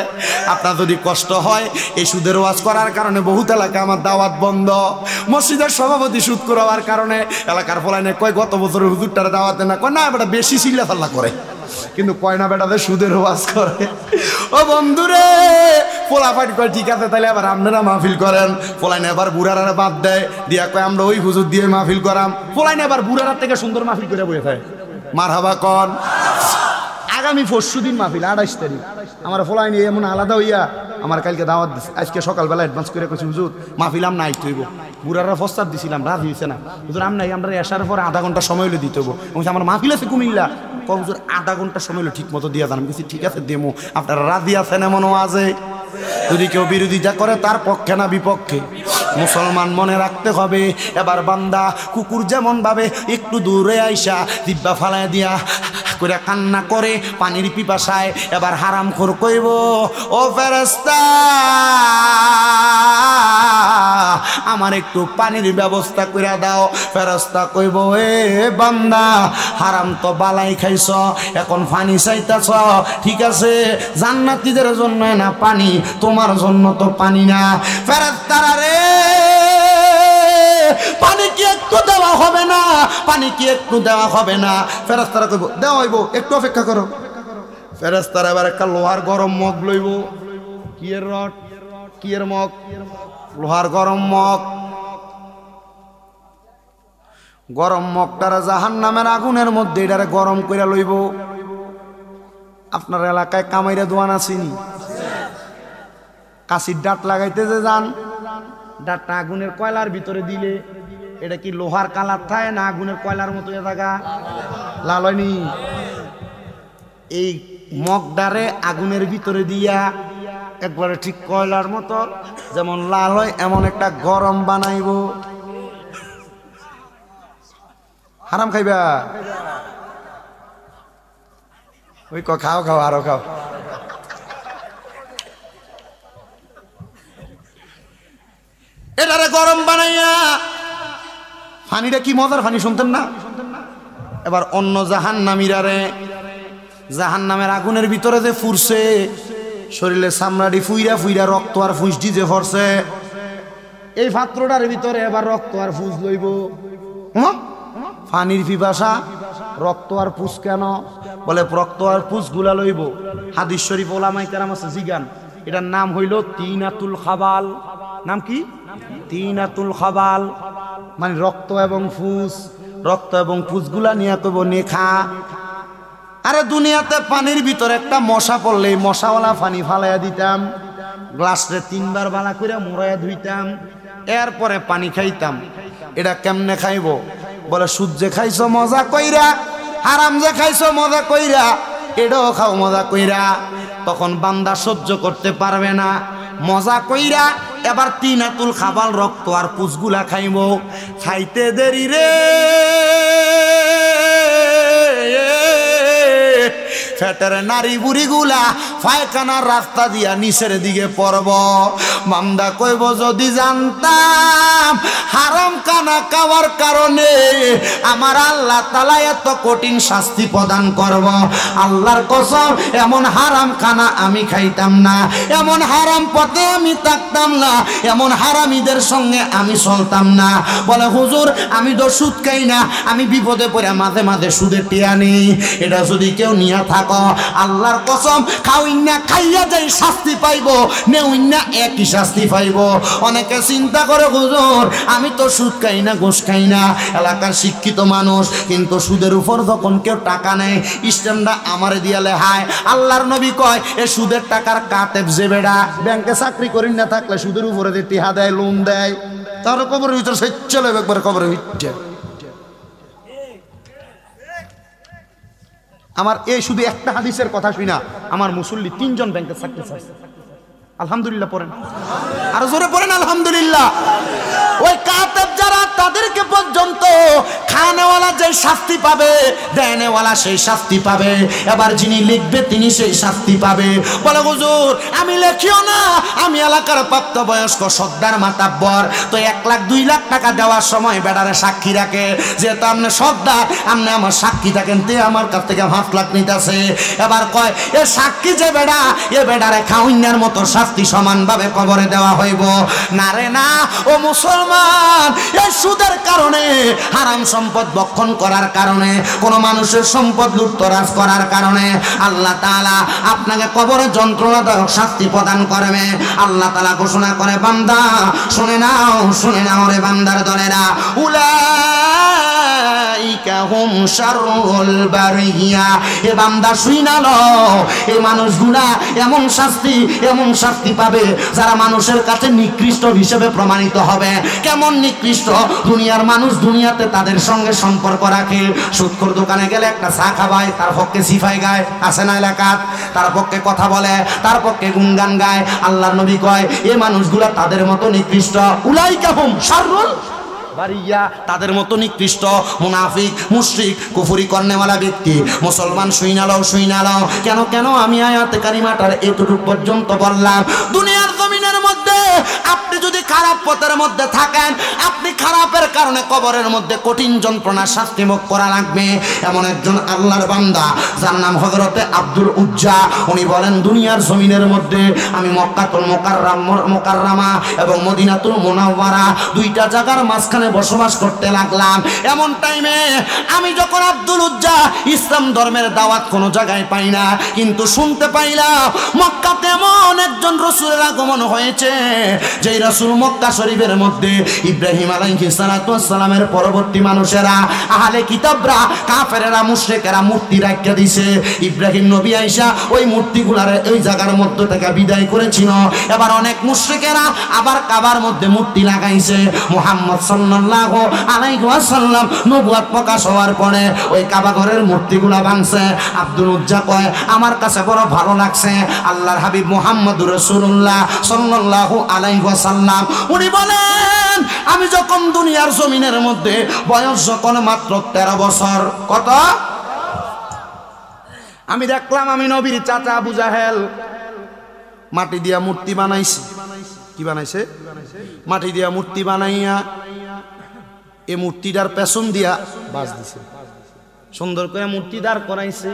আপনার যদি কষ্ট হয়, এই সুদের ওয়াজ করার কারণে বহুত এলাকা আমার দাওয়াত বন্ধ। মসজিদের সভাপতি সুদ করার কারণে এলাকার ফলাইনে কয় গত বছরের হুজুরটারে দাওয়াতে না, কয় না বেটা বেশি চিল্লা ফাল্লা করে, কিন্তু কয় না বেটাদের সুদের ওয়াজ করে। ও বন্ধুরে, পোলাপাট কয় ঠিক আছে তাহলে আবার আপনারা মাহফিল করেন। পোলাইনে আবার বুড়ারা বাদ দেয়, দিয়া কয় আমরা ওই হুজুর দিয়ে মাহফিল করাম। পোলাইনে আবার বুড়ারা থেকে সুন্দর মাহফিল করে বসে থাকে। মারহাবা কন। আগামী 4 দিন মাহফিল, 28 তারিখ। আমার ফলাইনি এমন আলাদা হইয়া আমার কালকে দাওয়াত দিছে, আজকে সকালবেলা অ্যাডভান্স করে কইছি হুজুর মাহফিলাম নাই তৈব, বুড়ারা প্রস্তাব দিছিলাম রাজি হয়েছে না, হুজুর আম নাই, আমরা আসার পর আধা ঘন্টা সময় হলে দিতে হবো। আমার মাহফিল আছে কুমিল্লা, হুজুর আধা ঘন্টা সময় হলো ঠিক মতো দিয়ে দেন। আমি ঠিক আছে দেবো, আপনারা রাজি আছেন এমনও আছে। যদি কেউ বিরোধিতা করে তার পক্ষে না বিপক্ষে, মুসলমান মনে রাখতে হবে। এবার বান্দা কুকুর যেমন ভাবে একটু দূরে আইসা দিব্যা ফালায় দিয়া করে কান্না করে পানির পিপাসায়, এবার হারামখোর কইব ও ফেরেশতা আমার একটু পানির ব্যবস্থা করে দাও। ফেরেশতা কইব এ বান্দা হারাম তো বালাই খাইছ, এখন পানি চাইতাছ, ঠিক আছে জান্নাতীদের জন্য না পানি, তোমার জন্য তো পানি না। ফেরেশতারা রে পানি কি একটু দেওয়া হবে না, পানি কি একটু দেওয়া হবে না? ফেরেশতারা কইব দেওয়া হইব, একটু অপেক্ষা করো। ফেরেশতারা এবার একটা লোহার গরম মগ লইব, কিয়ের রড, কিয়ের মগ, লোহার গরম মগ। গরম মগটারে জাহান্নামের আগুনের মধ্যে এটারে গরম কইরা লইব। আপনার এলাকায় কামাইরা দোয়ান আসেনি? কাশির ডাট লাগাইতে যে যান, ডাটটা আগুনের কয়লার ভিতরে দিলে এটা কি লোহার কালার থাকে না আগুনের কয়লার মতো থাকা? লাল হয়নি? এই মগডারে আগুনের ভিতরে দিয়া একবারে ঠিক কয়লার মতো যেমন লাল হয় এমন একটা গরম বানাইব। হারাম খাইবা? ওই খাও খাও আরো খাও। এটারে গরম বানাইয়া, পানিটা কি মজার পানি শুনতেন না? এবার অন্য জাহান্নামীরারে জাহান্নামের আগুনের ভিতরে যে ফুরছে, শরীরে চামড়াটি ফুইরা ফুইরা রক্ত আর ফুসডি যে ফরছে, এই পাত্রটার ভিতরে এবার রক্ত আর ফুস লইব। পানির পিপাসা, রক্ত আর পুষ কেন? বলে রক্ত আর পুষ গুলা লইব। হাদিস শরীফ ওলামায়ে কেরাম আছে জিগান, এটার নাম হইল তিনাতুল খাবাল। নাম কি? তিনাতুল খাবাল, মানে রক্ত এবং ফুস, রক্ত এবং ফুসগুলা নিয়ে কইব নেখা। আরে দুনিয়াতে পানির ভিতরে একটা মশা পড়লে মশাওয়ালা পানি ফালাইয়া দিতাম, গ্লাসে 3 বার বালা করে মোড়াইয়া ধুইতাম, এরপরে পানি খাইতাম। এটা কেমনে খাইব? বলে সুদ যে খাইছো মজা কইরা, হারাম যে খাইছো মজা কইরা, এটাও খাও মজা কইরা। তখন বান্দা সহ্য করতে পারবে না, মজা কইরা এবার তিনাতুল খাবাল রক্ত আর পুষগুলা খাইব। খাইতে দেরি রে ফেটের নারী বুড়ি গুলা পায়খানার রাস্তা দিয়া নিচের দিকে পড়ব। বান্দা কইব যদি জানতাম হারাম খানা খাওয়ার কারণে আমার আল্লাহ তাআলা এত কঠিন শাস্তি প্রদান করব, আল্লাহর কসম এমন হারাম খানা আমি খাইতাম না, এমন হারাম পথে আমি থাকতাম না, এমন হারামীদের সঙ্গে আমি চলতাম না। বলে হুজুর আমি তো সুদ খাই না, আমি বিপদে পড়ে মাঝে মাঝে সুদের টিয়া নেই। এটা যদি কেউ নিয়ে থাকো আল্লাহর কসম খাওইনা খাইয়া যাই শাস্তি পাইব, নেউইনা একই শাস্তি পাইব। অনেকে চিন্তা করে হুজুর আমি তো সুদ খাই না, ঘুষ খাই না, এলাকার শিক্ষিত মানুষ, কিন্তু সুদের উপর যখন কেউ টাকা নেয় স্ট্যান্ডটা আমারে দিয়া লেহায়। আল্লাহর নবী কয় এ সুদের টাকার কাতেব যে বেড়া ব্যাংকে চাকরি করি না থাকলে সুদের উপরে যে টিহা দেয়, লোন দেয়, তার কবরের ভিতরে সে চলে একবার কবরের ভিতরে। আমার এই শুধু একটা হাদিসের কথা শুনা আমার মুসল্লি 3 জন ব্যাংকে চাকরি চাইছে। আলহামদুলিল্লাহ পড়েন, আর জোরে পড়েন আলহামদুলিল্লাহ। ওই কাতেব যারা তাদেরকে পর্যন্ত খানেওয়ালা যে শাস্তি পাবে, দেনেওয়ালা সেই শাস্তি পাবে, এবার যিনি লিখবে তিনি সেই শাস্তি পাবে। বলে হুজুর আমি লেখিও না, আমি এলাকার প্রাপ্তবয়স্ক সর্দার মাতাব্বর, তো 1 লাখ 2 লাখ টাকা দেওয়ার সময় বেড়ারে সাক্ষী রাখে, যেহেতু আপনি সর্দার আপনি আমার সাক্ষী থাকেন, তে আমার কাছ থেকে 5 লাখ নিতেছে। এবার কয় এ সাক্ষী যে বেড়া, এ বেড়ারে খাউইনার মতো শাস্তি সমানভাবে কবরে দেওয়া হইব না রে না। ও মুসলমান, এই সুদের কারণে, হারাম সম্পদ ভক্ষণ করার কারণে, কোন মানুষের সম্পদ লুটতরাজ করার কারণে আল্লাহ তাআলা আপনাকে কবরে যন্ত্রণাদায়ক শাস্তি প্রদান করবে। আল্লাহ তাআলা ঘোষণা করে বান্দা শুনে নাও রে বান্দার দলেরা, উলাইকা উলাইকা হুম শাররুল বারিয়া। এ বান্দা শুইনা লও, এই মানুষগুলা এমন শাস্তি পাবে যারা মানুষের কাছে নিকৃষ্ট হিসেবে প্রমাণিত হবে। কেমন নিকৃষ্ট? দুনিয়ার মানুষ দুনিয়াতে তাদের সঙ্গে সম্পর্ক রাখে, সুদখোর দোকানে গেলে একটা চা খাবায়, তার পক্ষে সিফাই গায়, আছে না এলাকাত, তার পক্ষে কথা বলে, তার পক্ষে গুণগান গায়। আল্লাহর নবী কয় এই মানুষগুলা তাদের মতো নিকৃষ্ট। উলাইকা হুম শাররুল বারিয়া, তাদের মতো নিকৃষ্ট মুনাফিক, মুশরিক, কুফরি করনেওয়ালা ব্যক্তি। মুসলমান শুইনা লও। কেন আমি আয়াতে কারিমাটার এতটুকু পর্যন্ত বললাম। দুনিয়ার জমিনের মধ্যে আপনি যদি খারাপ পথের মধ্যে থাকেন, আপনি খারাপের কারণে কবরের মধ্যে কঠিন যন্ত্রণা শাস্তি ভোগ করা লাগবে। এমন একজন আল্লাহর বান্দা যার নাম হযরতে আব্দুল উজ্জা, উনি বলেন দুনিয়ার জমিনের মধ্যে আমি মক্কাতুল মুকাররমা এবং মদিনাতুল মুনাওয়ারা দুইটা জায়গার মাঝখানে বসবাস করতে লাগলাম। এমন টাইমে আমি যখন আব্দুল উজ্জা ইসলাম ধর্মের দাওয়াত কোনো জায়গায় পাই না, কিন্তু শুনতে পাইলাম মক্কাতে এমন একজন রাসূলের আগমন হয়েছে, যেই রাসূল মক্কা শরীফের মধ্যে ইব্রাহিম আলাইহিস সালাতু ওয়াস সালামের পরবর্তী মানুষেরা, আহলে কিতাবরা, কাফেরেরা, মুশরিকেরা মূর্তি রাখিয়া দিছে। ইব্রাহিম নবী আইসা ওই মূর্তিগুলার ওই জায়গার মধ্য থেকে বিদায় করেছিল। এবার অনেক মুশরিকেরা আবার কাবার মধ্যে মূর্তি লাগাইছে। মুহাম্মদ সাল্লাল্লাহু আলাইহি ওয়াসাল্লাম নবুয়ত প্রকাশ হওয়ার পরে ওই কাবা ঘরের মূর্তিগুলা ভাঙছে। আব্দুল উজ্জা কয় আমার কাছে বড় ভালো লাগছে আল্লাহর হাবিব মুহাম্মদুর রাসূলুল্লাহ সাল্লাল্লাহু আলাইহি ওয়াসাল্লাম, উনি বলেন আমি যখন দুনিয়ার জমিনের মধ্যে বয়স যখন মাত্র 13 বছর, কত? আমি দেখলাম আমি নবীর চাচা আবু জাহেল মাটি দিয়া মূর্তি বানাইছে। কি বানাইছে? মাটি দিয়া মূর্তি বানাইয়া এই মূর্তিটার পেছন দিয়া বাস দিছে, সুন্দর করে মূর্তি দাঁড় করাইছে।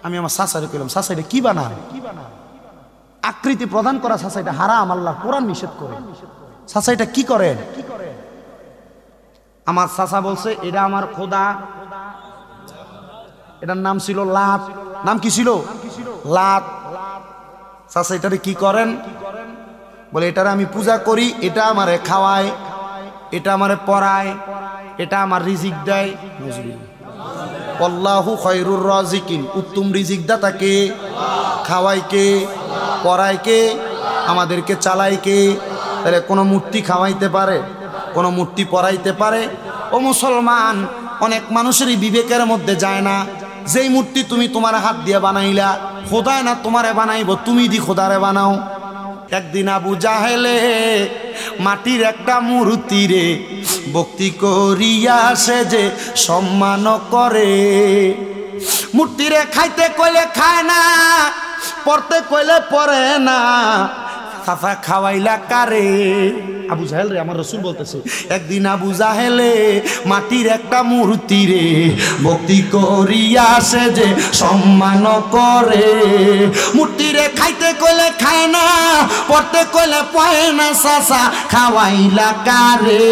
আমি আমার চাচারে কইলাম, চাচা এটা কি বানায়? আকৃতি প্রদান করা চাচা এটা হারাম, আল্লাহ কোরআন নিষেধ করে। চাচা এটা কি করেন? আমার চাচা বলছে এটা আমার খোদা, এটার নাম ছিল লাত। নাম কি ছিল? লাত। চাচা এটারে কি করেন? বলে এটারে আমি পূজা করি, এটা আমারে খাওয়ায়, এটা আমারে পড়ায়, এটা আমার রিজিক দেয়। আল্লাহু খায়রুর রাজিকিন, উত্তম রিজিক দাতা কে? খাওয়ায় কে? পড়ায় কে? আমাদেরকে চালায় কে? তাহলে কোনো মূর্তি খাওয়াইতে পারে, কোনো মূর্তি পড়াইতে পারে? ও মুসলমান, অনেক মানুষেরই বিবেকের মধ্যে যায় না, যেই মূর্তি তুমি তোমার হাত দিয়ে বানাইলা, খোদায় না তোমারে বানাইব, তুমি দি খোদারে বানাও। একদিন আবু জাহেলে মাটির একটা মূর্তি রে ভক্তি করিয়া সে যে সম্মান করে। মূর্তিরে খাইতে কইলে খায় না, পড়তে কইলে পড়ে না, চাচা খাওয়াইলা কারে? আবু জাহেল রে, আমার রাসূল বলতেছে একদিন আবু জাহেলে মাটির একটা মূর্তি রে ভক্তি করিয়া সে যে সম্মান করে। মূর্তি রে খাইতে কইলে খায় না, পড়তে কইলে পড়ে না, চাচা খাওয়াইলা কারে?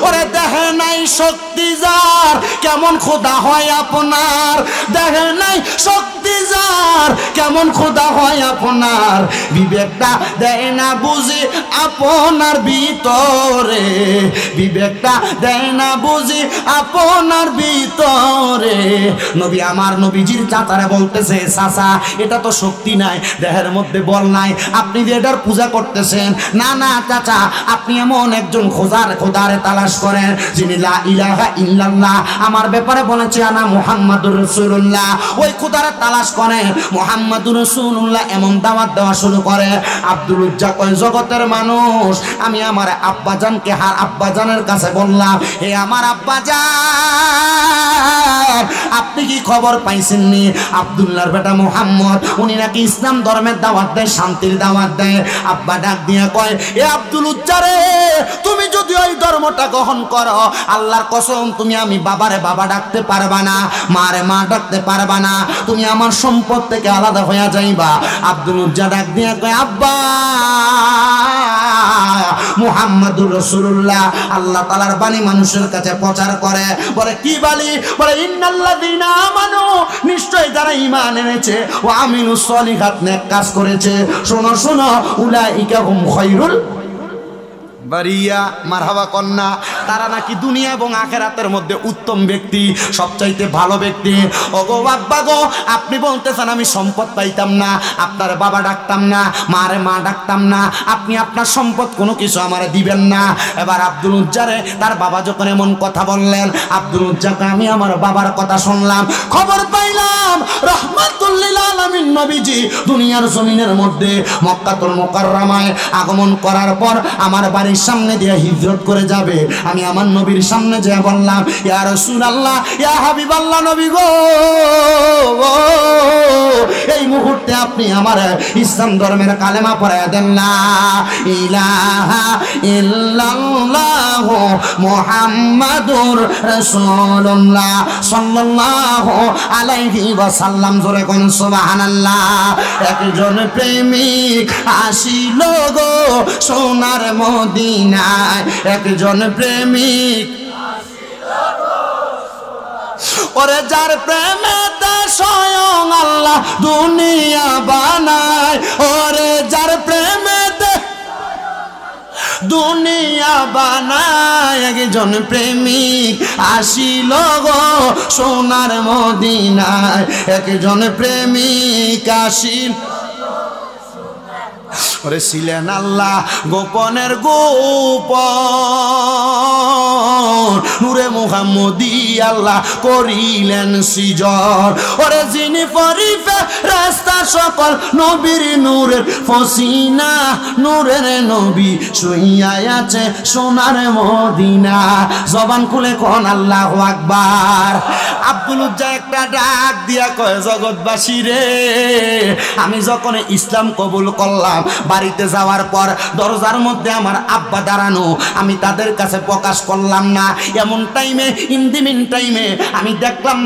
ওরে দেখে নাই শক্তি যার কেমন খোদা হয় আপনার, দেখে নাই শক্তি যার কেমন খোদা হয় আপনার, বিবেকটা দেয় না বুঝি আপনার ভিতরে, বিবেকটা দেয় না বুঝি আপনার ভিতরে। নবী আমার নবীজির চাচারে বলতেছে চাচা এটা তো শক্তি নাই, দেহের মধ্যে বল নাই, আপনি যে এটার পূজা করতেছেন। না না চাচা, আপনি এমন একজন খোদারে তালাশ করেন যিনি লা ইলাহা ইল্লাল্লাহ আমার ব্যাপারে বলেছে আনা মুহাম্মাদুর রাসূলুল্লাহ, ওই খোদারে তালাশ করে মুহাম্মাদুর রাসূলুল্লাহ এমন দাওয়াত দেওয়া শুরু করে। আব্দুল উজ্জা কয় জগতের মানুষ, আমি আমার আব্বাজানকে আব্বাজানের কাছে বললাম, হে আমার আব্বাজান আপনি কি খবর পাইছেননি আব্দুল্লাহর বেটা মুহাম্মদ উনি নাকি ইসলাম ধর্মের দাওয়াত দেয়, শান্তির দাওয়াত দেয়। আব্বা ডাক দিয়ে কয় এ আব্দুল উজ্জা রে, তুমি যদি ওই ধর্মটা গ্রহণ করো আল্লাহর কসম তুমি আমি বাবারে বাবা ডাকতে পারবা না, মারে মা ডাকতে পারবা না, তুমি আমার সম্পদ থেকে আলাদা হয়ে যাইবা। আব্দুল উজ্জা ডাক দিয়ে কয় আব্বা মুহাম্মাদুর রাসূলুল্লাহ আল্লাহ তাআলার বাণী মানুষের কাছে প্রচার করে। বলে কি বাণী? বলে ইন্নাল্লাযীনা আমানু, নিশ্চয় যারা ঈমান এনেছে, ও আমিলুস সলিহাত, নেক কাজ করেছে, শোনো শোনো, উলাইকা হুম খায়রুল বারিয়া মারহাবা কন্যা, তারা নাকি দুনিয়া এবং আখেরাতের মধ্যে উত্তম ব্যক্তি, সবচাইতে ভালো ব্যক্তি। ওগো আব্বা গো, আপনি বলতেছেন আমি সম্পদ পাইতাম না, আপনার বাবা ডাকতাম না, মারে মা ডাকতাম না, আপনি আপনার সম্পদ কোনো কিছু আমারে দিবেন না। এবার আব্দুল উজ্জারে তার বাবা যখন এমন কথা বললেন, আব্দুল উজ্জাকে আমি আমার বাবার কথা শুনলাম, খবর পাইলাম রাহমাতুল লিল আলামিন নবীজি দুনিয়ার জমিনের মধ্যে মক্কাতুল মুকাররমায় আগমন করার পর আমার বাড়ির সামনে দিয়ে হিজরত করে যাবে। আমি আমার নবীর সামনে যেয়ে বললাম, ইয়া রাসূলুল্লাহ, ইয়া হাবিবাল্লাহ, নবী গো, এই মুহূর্তে আপনি আমার ইসলাম ধর্মের কালেমা পড়ায় দেন না, ইলাহা ইল্লাল্লাহ মুহাম্মাদুর রাসূলুল্লাহ সাল্লাল্লাহু আলাইহি ওয়াসাল্লাম। জোরে কোন সুবহানাল্লাহ। একজন প্রেমিক আসিল গো সোনার মদিনায়, একজন প্রেমিক ওরে যার প্রেমেতে স্বয়ং আল্লাহ দুনিয়া বানায়, ওরে যার প্রেমেতে দুনিয়া বানায়, একজন প্রেমিক আসিল গো সোনার মদিনায়, একজন প্রেমিক আসিল। ওরে ছিলেন আল্লাহ গোপনের গোপন, নূরে মুহাম্মদি আল্লাহ করিলেন সৃজন। ওরে যিনি পরিফে রাস্তা সকল নবীর নূরের ফসিনা, নূরের নবী শুইয়া আছে সোনার মদিনা। জবান খুলে কোন আল্লাহু আকবার। আব্দুল উজ্জা একটা ডাক দিয়া কয়, জগৎবাসী রে, আমি যখন ইসলাম কবুল করলাম, বাড়িতে যাওয়ার পর দরজার মধ্যে আমার আব্বা দাঁড়ানো, আমি তাদের কাছে প্রকাশ করলাম না। এমন টাইমে ইন্দিমিন টাইমে আমি দেখলাম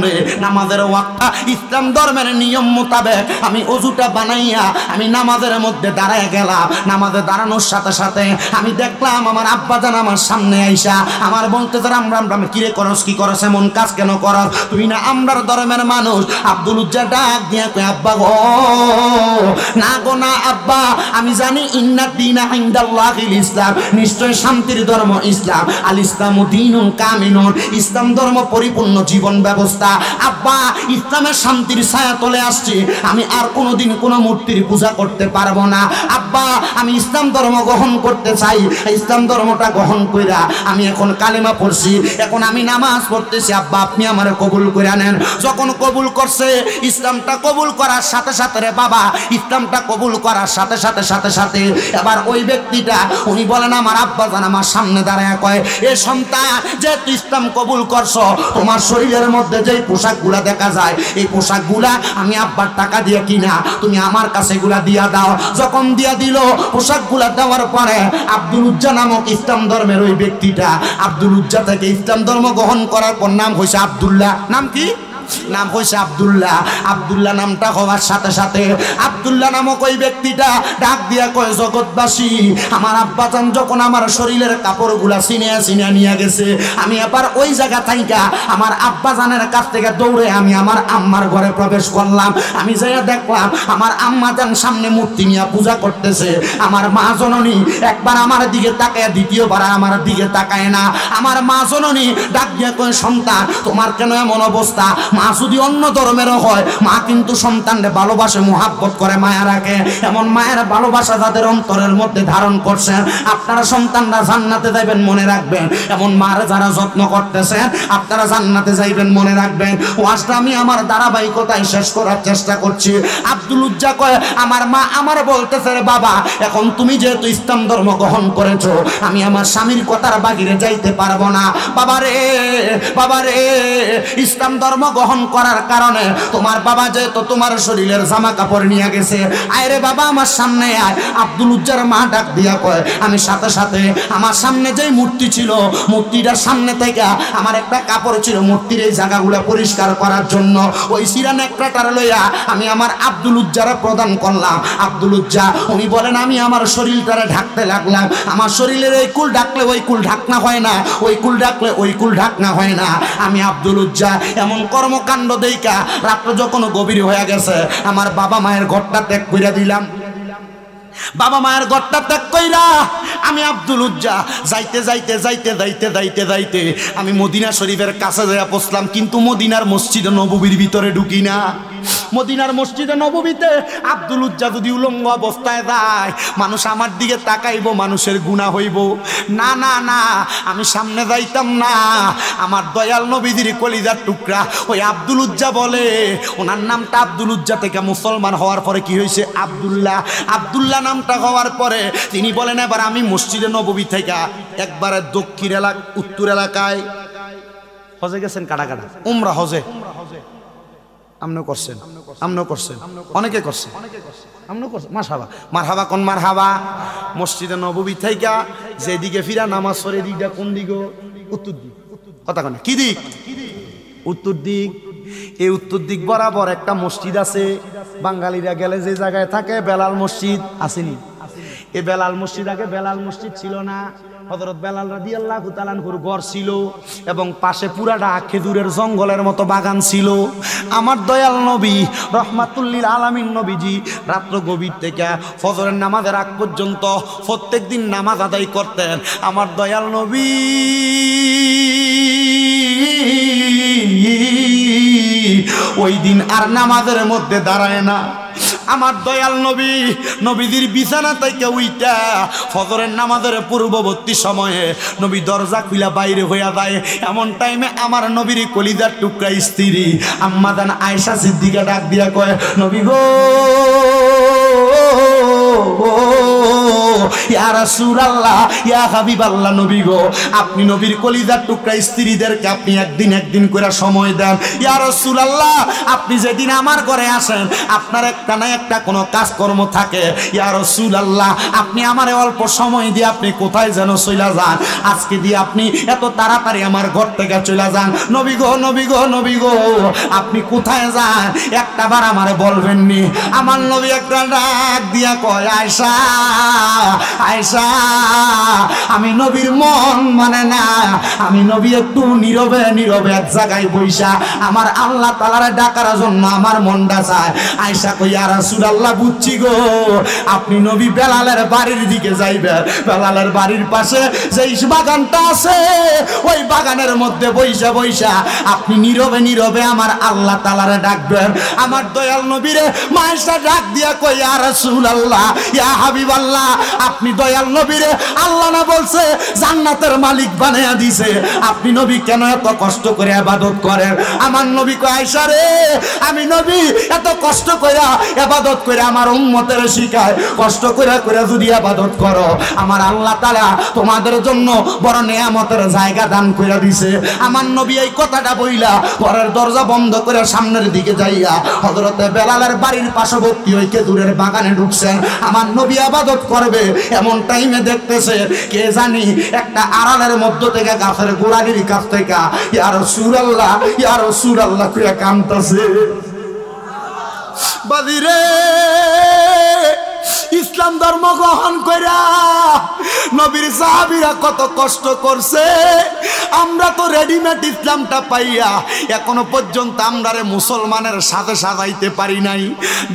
রে নামাজের ওয়াক্ত ইসলাম ধর্মের নিয়ম মোতাবেক আমি অজুটা বানাইয়া আমি নামাজের মধ্যে দাঁড়ায় গেলাম। নামাজে দাঁড়ানোর সাথে সাথে আমি দেখলাম আমার আব্বা জান আমার সামনে আইসা আমার বলতেছে, রাম কিরে করস, কি করস, এমন কাজ কেন করস, তুই না আমরার ধর্মের মানুষ। আব্দুল উজ্জা ডাক দিয়া কয়, আব্বা গো, না গো না আব্বা, আমি জানি ইন্না দীনা ইনদাল্লাহিল ইসলাম, নিশ্চয় শান্তির ধর্ম ইসলাম, আল ইসলামু দীনুন কামিলুন, ইসলাম ধর্ম পরিপূর্ণ জীবন ব্যবস্থা। আব্বা, ইসলামের শান্তির ছায়া তলে আসছে, আমি আর কোনোদিন কোনো মূর্তির পূজা করতে পারবো না। আব্বা, আমি ইসলাম ধর্ম গ্রহণ করতে চাই, ইসলাম ধর্মটা গ্রহণ কইরা আমি এখন কালেমা পড়ছি, এখন আমি নামাজ পড়তেছি। আব্বা, আপনি আমার কবুল করে নেন। যখন কবুল করছে, ইসলামটা কবুল করার সাথে সাথে রে বাবা, ইসলামটা কবুল করার সাথে সাথে এবার ওই ব্যক্তিটা উনি বলেন, আমার আব্বা জান আমার সামনে দাঁড়ায় কয়, এ সন্তান, যে তুই ইসলাম কবুল করছো, তোমার শরীরের মধ্যে যে পোশাকগুলা দেখা যায়, এই পোশাকগুলা আমি আব্বার টাকা দিয়ে কিনা, তুমি আমার কাছে এগুলা দিয়া দাও। যখন দিয়া দিল, পোশাকগুলা দেওয়ার পরে আব্দুল উজ্জা নামক ইসলাম ধর্মের ওই ব্যক্তিটা, আব্দুল উজ্জা থেকে ইসলাম ধর্ম গ্রহণ করার পর নাম হয়েছে আব্দুল্লাহ। নাম কি? নাম হয়েছে আব্দুল্লাহ। আব্দুল্লাহ নামটা হওয়ার সাথে সাথে আব্দুল্লাহ নামক ওই ব্যক্তিটা ডাক দিয়া কয়, জগৎবাসী, আমার আব্বাজান যখন আমার শরীরের কাপড়গুলা ছিনিয়া নিয়ে গেছে, আমি আবার ওই জায়গা থাইকা আমার আব্বাজানের কাছ থেকে দৌড়ে আমি আমার আম্মার ঘরে প্রবেশ করলাম। আমি যাইয়া দেখলাম আমার আম্মাজান সামনে মূর্তি নিয়ে পূজা করতেছে। আমার মা জননী একবার আমার দিকে তাকায়, দ্বিতীয়বার আমার দিকে তাকায় না। আমার মা জননী ডাক দিয়া কয়, সন্তান, তোমার কেন এমন অবস্থা? মা যদি অন্য ধর্মেরও হয়, মা কিন্তু সন্তানকে ভালোবাসে, মোহাব্বত করে, মায়া রাখে। এমন মায়ের ভালোবাসা যাদের অন্তরের মধ্যে ধারণ করছেন, আপনারা সন্তানরা জান্নাতে যাইবেন মনে রাখবেন। এমন মার যারা যত্ন করতেছেন, আপনারা জান্নাতে যাইবেন মনে রাখবেন। ওয়াজটা আমি আমার ধারাবাহিকতায় শেষ করার চেষ্টা করছি। আব্দুল উজ্জা কয়, আমার মা আমার বলতেছে, রে বাবা, এখন তুমি যেহেতু ইসলাম ধর্ম গ্রহণ করেছো, আমি আমার স্বামীর কথার বাহিরে যাইতে পারবো না। বাবারে, ইসলাম ধর্ম গ্রহণ করার কারণে তোমার বাবা যেহেতু তোমার শরীরের জামা কাপড় নিয়ে গেছে, আয়রে বাবা আমার সামনে আয়। আব্দুল উজ্জার মা ডাক দিয়া কয়, আমি সাথে সাথে আমার সামনে যেই মূর্তি ছিল, মূর্তিটার সামনে থেকে আমার একটা কাপড় ছিল মূর্তির এই জায়গাগুলো পরিষ্কার করার জন্য, ওই সিরান একটাটার লইয়া আমি আমার আব্দুল উজ্জারে প্রদান করলাম। আব্দুল উজ্জা উনি বলেন, আমি আমার শরীরটারে ঢাকতে লাগলাম। আমার শরীরের এই কুল ঢাকলে ওই কুল ঢাকনা হয় না, ওই কুল ঢাকলে ওই কুল ঢাকনা হয় না। আমি আব্দুল উজ্জা এমন কর্মকাণ্ড দেইকা রাত্র যখন গভীর হয়ে গেছে, আমার বাবা মায়ের ঘরটা ত্যাগ করে দিলাম। বাবা মায়ের ঘরটা ত্যাগ কইরা আমি আব্দুল উজ্জা যাইতে যাইতে যাইতে যাইতে যাইতে যাইতে আমি মদিনা শরীফের কাছে যাইয়া পৌঁছলাম, কিন্তু মদিনার মসজিদে নববীর ভিতরে ঢুকি না। মদিনার মসজিদে নববীতে আব্দুল উজ্জা যদি উলঙ্গ অবস্থায় যায়, মানুষ আমার দিকে তাকাইব, মানুষের গুনাহ হইব। না না না, আমি সামনে যাইতাম না। আমার দয়াল নবীদের কলিজার টুকরা ওই আব্দুল উজ্জা বলে, ওনার নামটা আব্দুল উজ্জা থেকে মুসলমান হওয়ার পরে কি হয়েছে আব্দুল্লাহ। আব্দুল্লাহ নামটা হওয়ার পরে তিনি বলেন, এবার আমি মসজিদে নববী থেকে একবারে দক্ষিণ এলাকা উত্তর এলাকায় হজে গেছেন, কাটা কাটা উমরা হজে আমরাও করছেন, আমরাও করছেন, অনেকে করছে, আমরাও করছেন। মারহাবা মারহাবা কোন মারহাবা। মসজিদে নববী থেকে যেদিকে ফিরা নামাজ পড়ে দিকটা কোন দিক? উত্তর দিক। কথা কন কি দিক? উত্তর দিক। এই উত্তর দিক বরাবর একটা মসজিদ আছে। বাঙালিরা গেলে যে জায়গায় থাকে বেলাল মসজিদ আসেনি? এই বেলাল মসজিদ আগে বেলাল মসজিদ ছিল না। হযরত বেলাল রাদিয়াল্লাহু তাআলা আনহুর ঘর ছিল এবং পাশে পুরাটা খেজুরের জঙ্গলের মতো বাগান ছিল। আমার দয়াল নবী রহমাতুল লিল আলামিন নবীজি রাত্র গভীর থেকে ফজরের নামাজের আগ পর্যন্ত প্রত্যেকদিন নামাজ আদায় করতেন। আমার দয়াল নবী ওই দিন আর নামাজের মধ্যে দাঁড়ায় না। আমার দয়াল নবী নবীদের বিছানা থেকে উইটা ফজরের নামাজের পূর্ববর্তী সময়ে নবী দরজা খুলে বাইরে হইয়া যায়। এমন টাইমে আমার নবীর কলিজার টুকরা স্ত্রী আম্মা জান আয়েশা সিদ্দিকা ডাক দিয়া কয়, নবী গো ইয়া রাসূলুল্লাহ, ইয়া হাবিবাল্লাহ, নবী গো আপনি নবীর কলিজার টুকরা স্ত্রীদেরকে আপনি একদিন করে সময় দেন। ইয়া রাসূলুল্লাহ, আপনি যেদিন আমার ঘরে আসেন আপনার একটা না একটা কোনো কাজকর্ম থাকে। ইয়া রাসূলুল্লাহ, আপনি আমারে অল্প সময় দিয়ে আপনি কোথায় যেন চলে যান, আজকে দিয়ে আপনি এত তাড়াতাড়ি আমার ঘর থেকে চলে যান। নবী গো নবী গো নবী গো আপনি কোথায় যান একটা বার আমারে বলবেননি? আমার নবী একটা ডাক দিয়া কয়, আয়েশা আয়েশা, আমি নবীর মন মানে না, আমি নবী একটু নীরবে নীরবে এক জায়গায় বইসা আমার আল্লাহ তাআলারে ডাকার জন্য আমার মনটা চায়। আয়েশা কই, ইয়া রাসূলুল্লাহ বুঝছি গো, আপনি নবী বেলালের বাড়ির দিকে যাইবেন। বেলালের বাড়ির পাশে যে বাগানটা আছে ওই বাগানের মধ্যে বইসা বইসা আপনি নীরবে নীরবে আমার আল্লাহ তাআলারে ডাকবেন। আমার দয়াল নবীরে মায়েশা ডাক দিয়া কই, ইয়া রাসূলুল্লাহ, ইয়া হাবিবাল্লাহ, আপনি দয়াল নবীরে আল্লাহ না বলছে জান্নাতের মালিক বানায়া দিছে, আপনি নবী কেন এত কষ্ট করে ইবাদত করেন? আমার নবী কয়, আয়েশা রে, আমি নবী এত কষ্ট কইরা ইবাদত করে আমার উম্মতের শিখায়, কষ্ট কইরা কইরা যদি ইবাদত করো আমার আল্লাহ তাআলা তোমাদের জন্য বড় নিয়ামতের জায়গা দান কইরা দিছে। আমার নবী এই কথাটা বইলা ঘরের দরজা বন্ধ করে সামনের দিকে যাইয়া হযরতে বেলালের বাড়ির পার্শ্ববর্তী ওই খেজুরের বাগানে ঢুকছেন। আমার নবী ইবাদত করবে এমন টাইমে দেখতেছে কে জানি একটা আড়ালের মধ্য থেকে গাছের গোড়ালির কাছ থেকে ইয়া রাসূলুল্লাহ, ইয়া রাসূলুল্লাহ কইয়া কাঁদতেছে। বাদিরে ইসলাম ধর্ম গ্রহণ কইরা নবীর সাহাবীরা কত কষ্ট করছে, আমরা তো রেডিমেড ইসলামটা পাইয়া এখনো পর্যন্ত আমরা মুসলমানের সাথে সাজাইতে পারি নাই।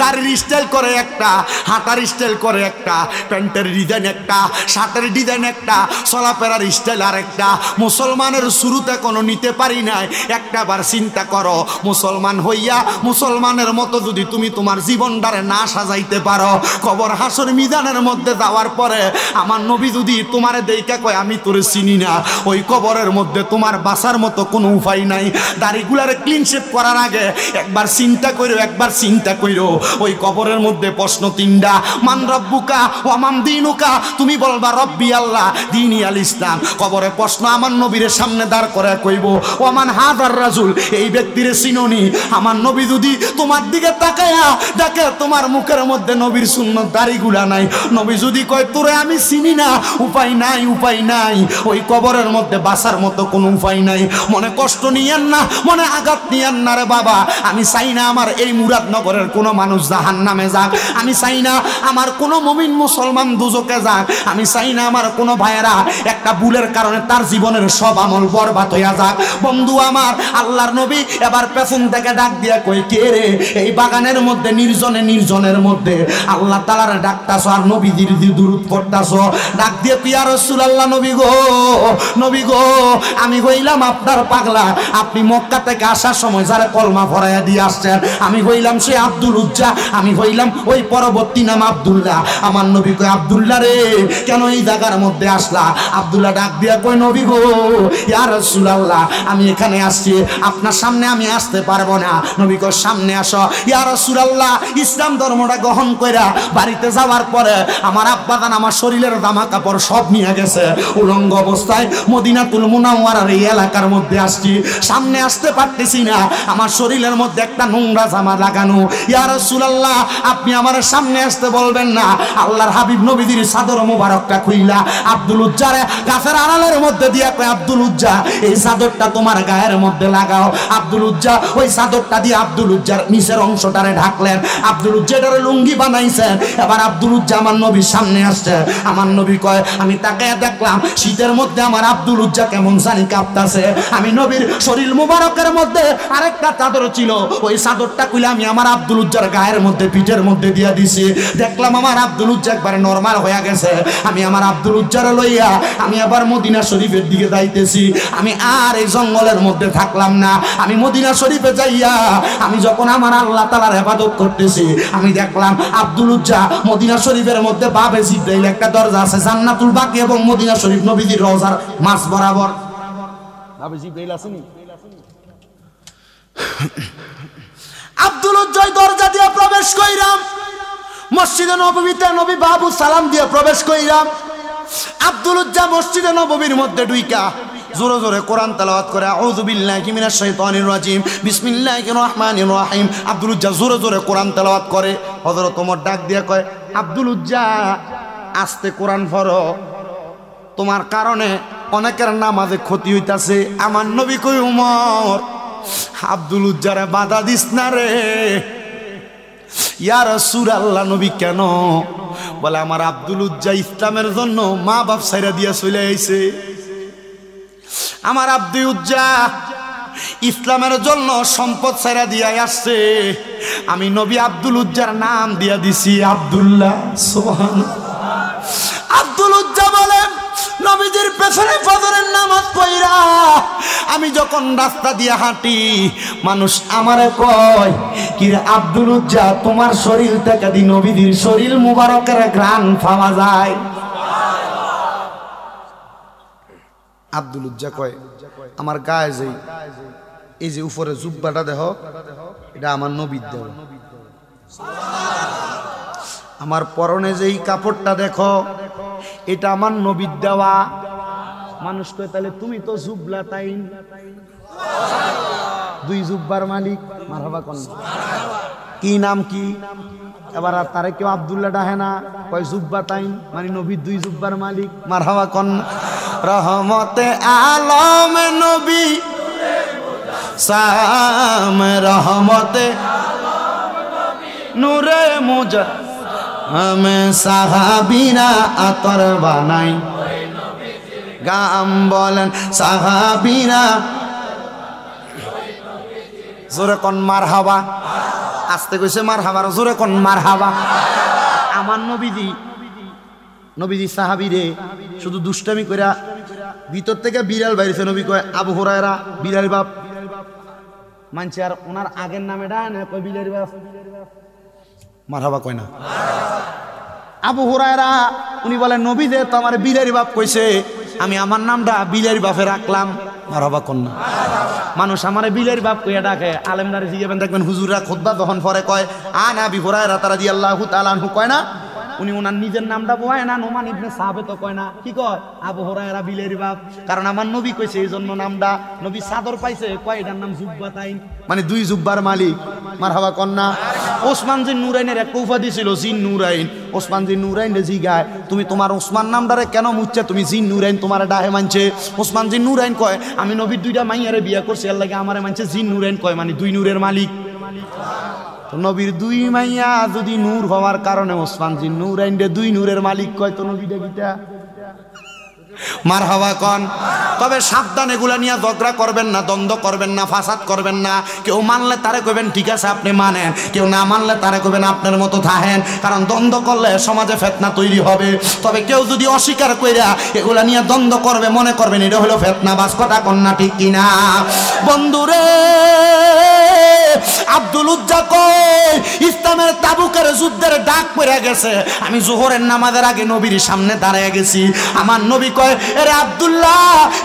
দাড়ির স্টাইল করে একটা, হাঁটার স্টাইল করে একটা, প্যান্টের ডিজাইন একটা, শার্টের ডিজাইন একটা, চলাফেরার স্টাইল আর একটা। মুসলমানের শুরুতে কোনো নিতে পারি নাই। একটা বার চিন্তা করো, মুসলমান হইয়া মুসলমানের মতো যদি তুমি তোমার জীবনটারে না সাজাইতে পারো, কবর হাসর মিজানের মধ্যে যাওয়ার পরে আমার নবী যদি তোমারে দেইকা কয় আমি তোরে চিনি না, ওই কবরের মধ্যে তোমার বাঁচার মতো কোনো উপায় নাই। দাড়িগুলারে ক্লিন শেভ করার আগে একবার চিন্তা করো, একবার চিন্তা করো। ওই কবরের মধ্যে প্রশ্ন তিনটা, মান রব্বুকা ওয়া মান দীনুকা, তুমি বলবা রব্বি আল্লাহ, দীনি আল ইসলাম। কবরে প্রশ্ন আমার নবীর সামনে দাঁড় করে কইব, ওয়া মান হাদার রাসূল, এই ব্যক্তিরে চিনোনি? আমার নবী যদি তোমার দিকে তাকায়া দেখে তোমার মুখের মধ্যে নবীর সুন্নত দাড়িগুলা নাই, নবী যদি কয় তোরে আমি চিনি না, উপায় নাই, উপায় নাই। ওই কবরের মধ্যে বাঁচার মতো কোনো উপায় নাই। মনে কষ্ট নিয়েন না, মনে আঘাত নিয়েন না রে বাবা। আমি চাই না আমার এই মুরাদনগরের কোনো মানুষ জাহান্নামে যাক, আমি চাই না আমার কোনো মুমিন মুসলমান দুজকে যাক, আমি চাই না আমার কোনো ভাইয়েরা একটা ভুলের কারণে তার জীবনের সব আমল বরবাদ হইয়া যাক। বন্ধু আমার, আল্লাহর নবী এবার পেছন থেকে ডাক দিয়া কই, কে রে? এই বাগানের মধ্যে নির্জনে নির্জনের মধ্যে আল্লাহ তাআলার ডাকতাছো আর নবীজির দুরূদ পড়তাছো। ডাক দিয়ে ইয়া রাসূলুল্লাহ, নবী গো আমি হইলাম আপনার পাগলা। আপনি মক্কা থেকে আসার সময় যারা কলমা পড়াইয়া দিয়ে আসছেন, আমি হইলাম সে আব্দুল উজ্জা, আমি হইলাম ওই পরবর্তী নাম আব্দুল্লাহ। আমার নবী কয় আব্দুল্লাহ রে, কেন এই জায়গার মধ্যে আসলা? আব্দুল্লাহ ডাক দিয়া কয় নবী গো ইয়া রাসূলুল্লাহ, আমি এখানে আসছি, আপনার সামনে আমি আসতে পারবো না। নবী কয় সামনে আসো। ইয়া রাসূলুল্লাহ, ইসলাম ধর্মটা গ্রহণ কইরা বাড়িতে যাওয়ার পরে আমার আব্বাজান আমার শরীরের জামা কাপড় সব নিয়ে গেছে। উলঙ্গ অবস্থায় মদিনাতুল মুনাওয়ারার এই এলাকার মধ্যে আসছি, সামনে আসতে পারতেছি না, আমার শরীরের মধ্যে একটা নোংরা জামা লাগানো। ইয়া রাসূলুল্লাহ, আপনি আমার সামনে আসতে বলবেন না? আল্লাহর হাবিব নবীজির চাদর মোবারকটা খুইলা আব্দুল উজ্জারে গাছের আড়ালের মধ্যে দিয়া কয় আব্দুল উজ্জা, এই চাদরটা তোমার গায়ের মধ্যে লাগাও। আব্দুল উজ্জা ওই চাদরটা দিয়ে আব্দুল উজ্জার নিচের অংশটারে ঢাকলেন। আব্দুল উজ্জাটারে লুঙ্গি বানাইছেন। এবার আব্দুল উজ্জা আমার নবীর সামনে আসছে। আমার নবী কয়, আমি তাকে দেখলাম শীতের মধ্যে আমার আব্দুল উজ্জা কেমন জানি কাঁপতাছে। আমি নবীর শরীর মুবারকের মধ্যে আরেকটা চাদর ছিল, ওই চাদরটা খুলে আমি আমার আব্দুল উজ্জার গায়ের মধ্যে পিঠের মধ্যে দিয়া দিছি। দেখলাম আমার আব্দুল উজ্জা একবারে নরমাল হয়ে গেছে। আমি আমার আব্দুল উজ্জারে লইয়া আমি আবার মদিনা শরীফের দিকে যাইতেছি। আমি আর এই জঙ্গলের মধ্যে থাকলাম না, আমি মদিনা শরীফে যাইয়া আমি যখন আমার আল্লাহ তাআলার ইবাদত করতেছি, আমি দেখলাম আব্দুল উজ্জা মদিনা শরীফের মধ্যে বাবে জিব্রাইল একটা দরজা আছে, জান্নাতুল বাকি এবং মদিনা শরীফ নবীজির রওজার মাঝ বরাবর বাবে জিব্রাইল আসেনি। আব্দুল উজ্জা দরজা দিয়ে প্রবেশ কইরাম, মসজিদে নববীতে নবী বাবু সালাম দিয়ে প্রবেশ কইরাম। আব্দুল উজ্জা মসজিদে নববীর মধ্যে ঢুইকা জোরে জোরে কোরআন তেলাওয়াত করে, আউযু বিল্লাহি মিনাশ শাইতানির রাজিম, বিসমিল্লাহির রহমানির রহিম। আব্দুল উজ্জা জোরে জোরে কোরআন তেলাওয়াত করে। হযরত ওমর ডাক দিয়া কয়, আব্দুল উজ্জা আস্তে কোরআন পড়ো, তোমার কারণে অনেকের নামাজে ক্ষতি হইতাছে। আমার নবী কই, ওমর আব্দুল উজ্জারে বাধা দিস না রে। ইয়া রাসূলুল্লাহ, নবী কেন? বলে আমার আব্দুল উজ্জা ইসলামের জন্য মা বাপ ছাইরা দিয়া চলে আইছে। আমার আব্দুল উজ্জা ইসলামের জন্য সম্পদ ছাইরা দিয়া আসছে। আমি নবী আব্দুল উজ্জার নাম দিয়া দিছি আব্দুল্লাহ। সুবহানাল্লাহ। আব্দুল উজ্জা বলেন, নবীজির পেছনে ফজরের নামাজ পড়া আমি যখন রাস্তা দিয়ে হাঁটি, মানুষ আমারে কয়, কি রে আব্দুল উজ্জা, তোমার শরীর থেকে দি নবীজির শরীর মুবারকের ঘ্রাণ পাওয়া যায়। আব্দুল উজ্জা কয়, আমার গায়ে যেই এই যে উপরে জুব্বাটা দেখো, এটা আমার নবীর দেওয়া। আমার পরনে যেই কাপড়টা দেখো, এটা আমার নবীর দেওয়া। মানুষ কয়, তাহলে তুমি তো জুবলা তাইন, দুই জুব্বার মালিক। মারহাবা কোন কি নাম কি? এবার আর তারে কেউ আব্দুল্লাহ ডাহে না, কয় জুব্বা তাইন, মানে নবীর দুই জুব্বার মালিক। মারহাবা কোন। রহমতে আলম নবী সাম, রহমতে নূরে মুজা আমি সাহাবীরা আতর বানাই। গাম বলেন সাহাবীরা, জোরে কোন মারহাবা। আস্তে কইছে মারহাবা, জোরে কোন মারহাবা। আমার নবীজি সাহাবীরে শুধু দুষ্টামি কইরা ভিতর থেকে বিড়াল বাইরেছে। নবী কয়, আবু হুরায়রা বিড়াল বাপ। মানছে আর ওনার আগের নামে ডানে কয় বিড়াল বাপ। মারহাবা কয় না। আবু হুরায়রা উনি বলেন, নবী যে তো আমার বিড়াল বাপ কইছে, আমি আমার নামটা বিলের বাপে রাখলাম। মারহাবা কন্যা। মানুষ আমারে বিলের বাপ কইয়া ডাকে। আলেমদারে জিজ্ঞাবেন, দেখবেন হুজুররা খুতবা যখন পরে কয় আন আবি হুরায়রা রাদিয়াল্লাহু তাআলা আনহু, কয় না উনি ওনার নিজের নামটা বয় না, নোমান ইবনে সাহাবে তো কয় না। কি কয়? আবু হুরায়রা বিলের বাপ। কারণ আমার নবী কইছে এই জন্য নামটা। নবী চাদর পাইছে, কয় এটার নাম জুব্বা তাইন, মানে দুই জুব্বার মালিক। মারহাবা কন্যা। ওসমান জিন নুরাইনের এক উপাধি ছিল জিন নুরাইন। ওসমান জিন নুরাইন রে জিগায়, তুমি তোমার ওসমান নামটারে কেন মুচ্ছে? তুমি জিন নুরাইন তোমার ডাহে মানছে। ওসমান জিন নুরাইন কয়, আমি নবীর দুইটা মাইয়ারে বিয়া করছি, এর লাগে আমারে মানছে জিন নুরাইন কয়, মানে দুই নূরের মালিক। তো নবীর দুই মাইয়া যদি নূর হওয়ার কারণে ওসমান জিন নুরাইন রে দুই নূরের মালিক কয়, তো নবীটা গীতা মারহাবা কন। তবে সাবধান, এগুলা নিয়ে ঝগড়া করবেন না, দ্বন্দ্ব করবেন না, ফাসাদ করবেন না। কেউ মানলে তারে কইবেন ঠিক আছে আপনি মানেন, কেউ না মানলে তারে কইবেন আপনার মতো থাকেন। কারণ দ্বন্দ্ব করলে সমাজে ফিতনা তৈরি হবে। তবে কেউ যদি অস্বীকার কইরা এগুলা নিয়ে দ্বন্দ্ব করবে, মনে করবেন এটা হলো ফিতনাবাজ। কথা কন্যা ঠিক কিনা বন্ধুরে? আব্দুল উজ্জা কই ইসলামের তাবুকের যুদ্ধের ডাক পড়ে গেছে, আমি জোহরের নামাজের আগে নবীর সামনে দাঁড়িয়ে গেছি। আমার নবী কয়, এরে আব্দুল্লাহ,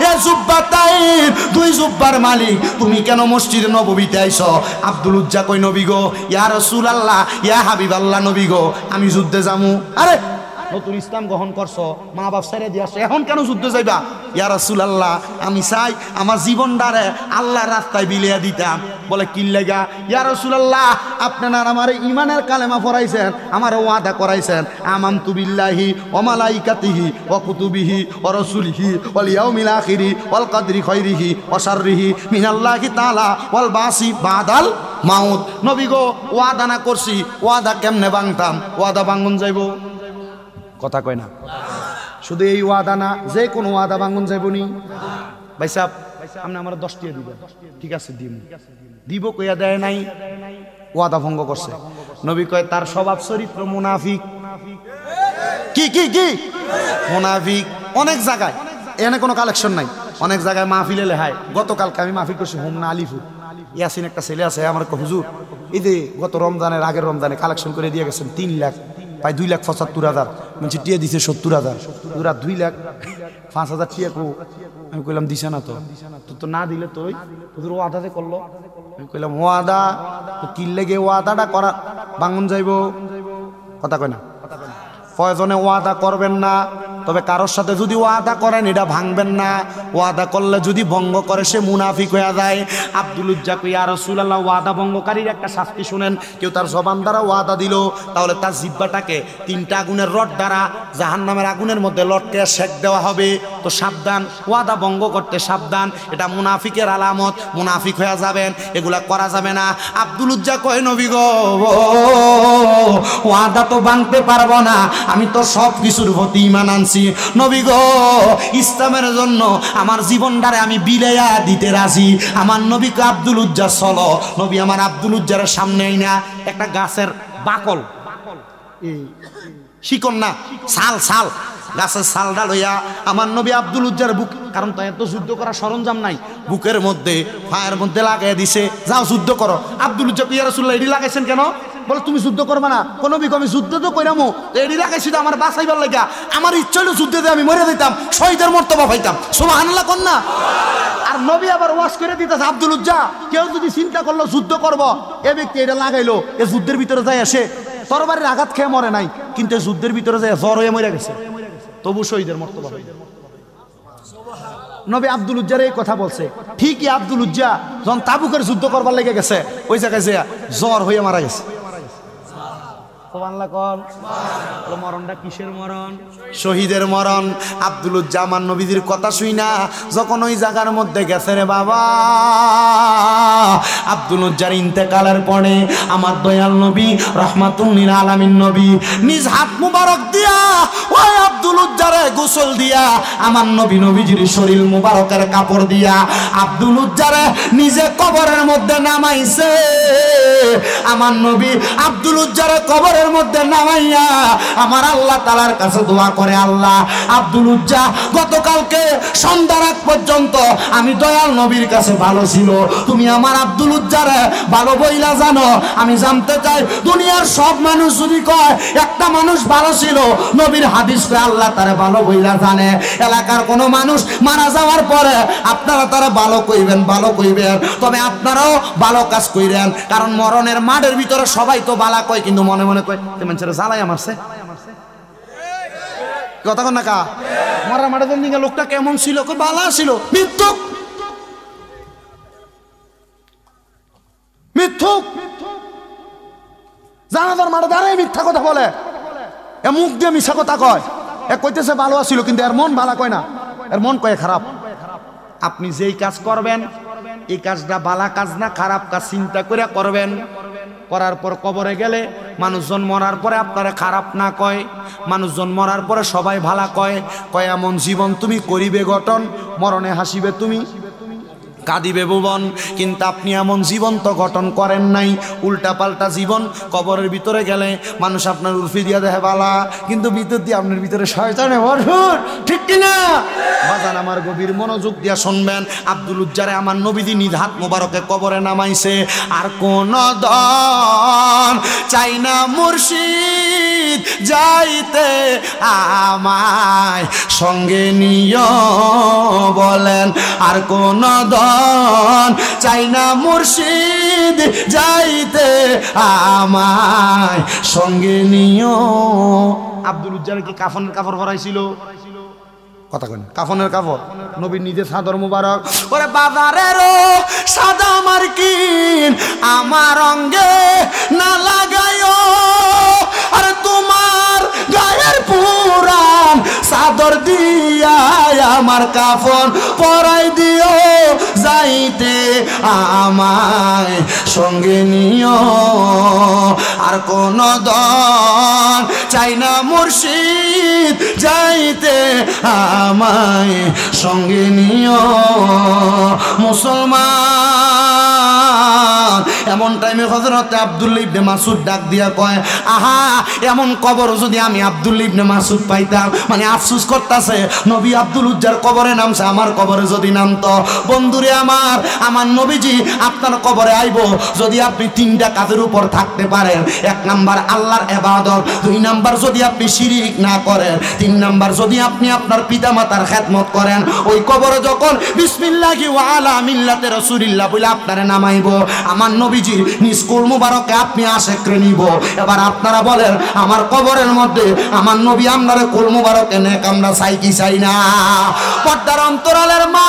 এ জুব্বা তাইব, দুই জুব্বার মালিক, তুমি কেন মসজিদে নববীতে আইছো? আব্দুল উজ্জা কই, নবী গো, ইয়া রাসূলুল্লাহ, ইয়া হাবিবাল্লাহ, নবী গো, আমি যুদ্ধে যামু। আরে নতুন ইসলাম গ্রহণ করছো, মা বাপ ছেড়ে দিয়ে আসছো, এখন কেন যুদ্ধে যাইবা? ইয়া রাসূলুল্লাহ, আমি চাই আমার জীবনটারে আল্লাহর রাস্তায় বিলিয়ে দিতাম। বলে কি লাগা? ইয়া রাসূলুল্লাহ, আপনারা আমার ঈমানের কালেমা পড়াইছেন, আমার ওয়াদা করাইছেন, আমানতু বিল্লাহি ওয়া মালাইকাতিহি ওয়া কুতুবিহি ওয়া রাসূলিহি ওয়াল ইয়াউমিল আখিরি ওয়াল কদরি খাইরিহি ওয়া শাররিহি মিনাল্লাহি তাআলা ওয়াল বাসি বাদাল মাউত। নবী গো, ওয়াদা না করছি, ওয়াদা কেমনে ভাঙতাম? ওয়াদা ভাঙন যাইবো? কথা কয় না। শুধু এই ওয়াদা না, যে কোনো ওয়াদা ভাঙন যাইবনি। ভাই সাহেব, আপনি আমার 10 টাকা দিবেন। ঠিক আছে, দিব কইয়া দেয় নাই, ওয়াদা ভঙ্গ করছে। নবী কয়, তার স্বভাব চরিত্র মুনাফিক। কি কি কি মুনাফিক? অনেক জায়গায় এখানে কোনো কালেকশন নাই, অনেক জায়গায় মাহফিলে লেহায়। গতকালকে আমি মাহফিল করছি হোমনা আলিপুর, ইয়াসিন একটা ছেলে আছে, আমার হুজুর এই যে গত রমজানের আগের রমজানে কালেকশন করে দিয়ে গেছেন 3 লাখ, প্রায় 2,75,000 মানে টিয়া দিছে 70,000, 2,05,000 টিয়া কো। আমি কইলাম দিছে না তো, তো না দিলে তো হুজুর ওয়াদাতে করলো। আমি কইলাম ওয়াদা তো কি লেগে ওয়াদাটা করা ভাঙন যাইব? কথা কয় না। প্রয়োজনে ওয়াদা করবেন না, তবে কারোর সাথে যদি ওয়াদা করেন এটা ভাঙবেন না। ওয়াদা করলে যদি ভঙ্গ করে সে মুনাফিক হয়ে যায়। আব্দুল উজ্জা কই, ইয়া রাসূলুল্লাহ, ওয়াদা ভঙ্গকারীর একটা শাস্তি শুনেন। কেউ তার জবান দ্বারা ওয়াদা দিল, তাহলে তার জিহ্বাটাকে 3টা আগুনের রড দ্বারা জাহান্নামের আগুনের মধ্যে লটকে সেক দেওয়া হবে। তো সাবধান, ওয়াদা ভঙ্গ করতে সাবধান, এটা মুনাফিকের আলামত, মুনাফিক হয়ে যাবেন, এগুলা করা যাবে না। আব্দুল উজ্জা কয়, নবী গো, ওয়াদা তো ভাঙতে পারবো না, আমি তো সব কিছুর প্রতি ঈমান আনছি। নবী গো, ইসলামের জন্য আমার জীবনটারে আমি বিলাইয়া দিতে রাজি। আমার নবীকে আব্দুল উজ্জা চলো। নবী আমার আব্দুল উজ্জার সামনে না একটা গাছের বাকল, শিকন না, ছাল ছাল, গাছের ছালটা লইয়া আমার নবী আব্দুল উজ্জার বুক, কারণ তাই তো যুদ্ধ করার সরঞ্জাম নাই, বুকের মধ্যে পায়ের মধ্যে লাগাই দিছে, যাও যুদ্ধ করো। আব্দুল উজ্জা ইয়া রাসূলুল্লাহ, এডি লাগাইছেন কেন? বলে তুমি যুদ্ধ করবে না? কোনো বিক আমি যুদ্ধ তো কইরামু, এডি লাগাইছি তো আমার বাঁচাইবার লাগা। আমার ইচ্ছা হলো যুদ্ধে দিয়ে আমি মরে দিতাম, শহীদের মর্তবা পাইতাম। সুবহানাল্লাহ কোন না? আর নবী আবার ওয়াজ করে দিতেছে, আব্দুল উজ্জা, কেউ যদি চিন্তা করলো যুদ্ধ করব, এ ব্যক্তি এটা লাগাইলো, এ যুদ্ধের ভিতরে যায় আসে তরবারির আঘাত খেয়ে মরে নাই, কিন্তু যুদ্ধের ভিতরে যায় জ্বর হয়ে মরে গেছে, তবু শহীদের মর্তবা। নবী আব্দুল উজ্জার এই কথা বলছে। ঠিকই আব্দুল উজ্জা যখন তাবুকের যুদ্ধ করবার লেগে গেছে, ওই জায়গায় যে জ্বর হয়ে মারা গেছে। মরণটা কিসের মরণ? শহীদের মরণ। আব্দুল উজ্জা আমার নবীজির কথা শুই না যখন ওই জায়গার মধ্যে গেছে রে বাবা, আব্দুল উজ্জার ইন্তেকালের পরে আমার দয়াল নবী রাহমাতুল আলামিন নবী নিজ হাত মুবারক দিয়া ওই আব্দুল উজ্জারে গোসল দিয়া আমার নবী নবীজির শরীর মুবারকের কাপড় দিয়া আব্দুল উজ্জারে নিজে কবরের মধ্যে নামাইছে। আমার নবী আব্দুল উজ্জারে কবরের মধ্যে নামাইয়া আমার আল্লাহ তাআলার কাছে দোয়া করে, আল্লাহ, আব্দুল উজ্জা গতকালকে সন্ধ্যার আগ পর্যন্ত আমি দয়াল নবীর কাছে ভালো ছিল, তুমি আমার আব্দুল উজ্জারে ভালো বইলা জানো। আমি জানতে চাই, দুনিয়ার সব মানুষ যদি কয় একটা মানুষ ভালো ছিল, নবীর হাদিস কয় আল্লাহ তারা ভালো বইলা জানে। এলাকার কোনো মানুষ মারা যাওয়ার পরে আপনারা তারা ভালো কইবেন, ভালো কইবেন, তবে আপনারাও ভালো কাজ কইরেন, কারণ মরণের মাঠের ভিতরে সবাই তো বালা কয়, কিন্তু মনে মনে কয় মানুষের জ্বালাই আমারছে। কথা কন না কা? মরার মাঠে দিকে লোকটা কেমন ছিল? বালা ছিল। মিথ্যুক, মিথ্যুক, জানাজার মাঠে দাঁড়ায় মিথ্যা কথা বলে, এ মুখ দিয়ে মিথ্যা কথা কয়। এ কইতেছে ভালো ছিল, কিন্তু এর মন ভালো কয় না, এর মন কয় খারাপ। আপনি যেই কাজ করবেন এই কাজটা ভালো কাজ না খারাপ কাজ চিন্তা করে করবেন। করার পর কবরে গেলে মানুষজন মরার পরে আপনারা খারাপ না কয়, মানুষজন মরার পরে সবাই ভালা কয়, কয় এমন জীবন তুমি করিবে গঠন, মরণে হাসিবে তুমি, কাঁদিবে ভুবন। কিন্তু আপনি এমন জীবন তো গঠন করেন নাই, উল্টা পাল্টা জীবন। কবরের ভিতরে গেলে মানুষ আপনার উর্ফি দিয়া দেখে বালা, কিন্তু ভিতর দিয়ে আপনার ভিতরে শয়তানে ভরপুর, ঠিক কিনা? বাজান আমার গভীর মনোযোগ দিয়া শুনবেন। আব্দুল উজ্জারে আমার নবীজি নিজ হাত মোবারকে কবরে নামাইছে। আর কোন দন চাই না মুর্শিদ যাইতে আমায় সঙ্গে নিয় বলেন, আর কোন দন চাই না মুর্শিদ যাইতে আমায় সঙ্গে নিয়। আব্দুল উজ্জার কি কাফনের কাপড় পরাইছিল? কথা কেন? কাফনের কাপড় নবীর নিজে চাদর মুবারক। ওরে বাজারেরও সাদা মার্কিন আমার অঙ্গে না লাগাইও, আরে তোমার গায়ের পুরান চাদর দিয়া আমার কাফন পরাই দিও, যাইতে আমায় সঙ্গে নিও। আর কোন দন চাই না মুর্শিদ যাইতে আমায় সঙ্গে নিও। মুসলমান এমন টাইমে হযরত আব্দুল্লাহ ইবনে মাসউদ ডাক দিয়া কয়, আহা এমন কবর যদি আমি আব্দুল্লাহ ইবনে মাসউদ পাইতাম। মানে আফসোস করতেছে নবী আব্দুল উজ্জার কবরে নামছে, আমার কবরে যদি নামতো। বন্ধুরে আমার, আমার নবীজি আপনার কবরে আইব যদি আপনি তিনটা কাজের উপর থাকতে পারেন। এক নাম্বার আল্লাহর ইবাদত, দুই নাম্বার যদি আপনি শিরিক না করেন, তিন নাম্বার যদি আপনি আপনার পিতামাতার খেদমত করেন। ওই কবরে যখন বিসমিল্লাহি ওয়া আলা মিল্লাতে রাসূলিল্লাহ বলে আপনারে নামাইব, আমার নবীজি নিজ কুল মুবারকে আপনি আশেকরে নিব। এবার আপনারা বলেন আমার কবরের মধ্যে আমার নবী আপনারে কুল মুবারকে নেক আমরা চাই কি চাই না? পর্দার অন্তরালের মা,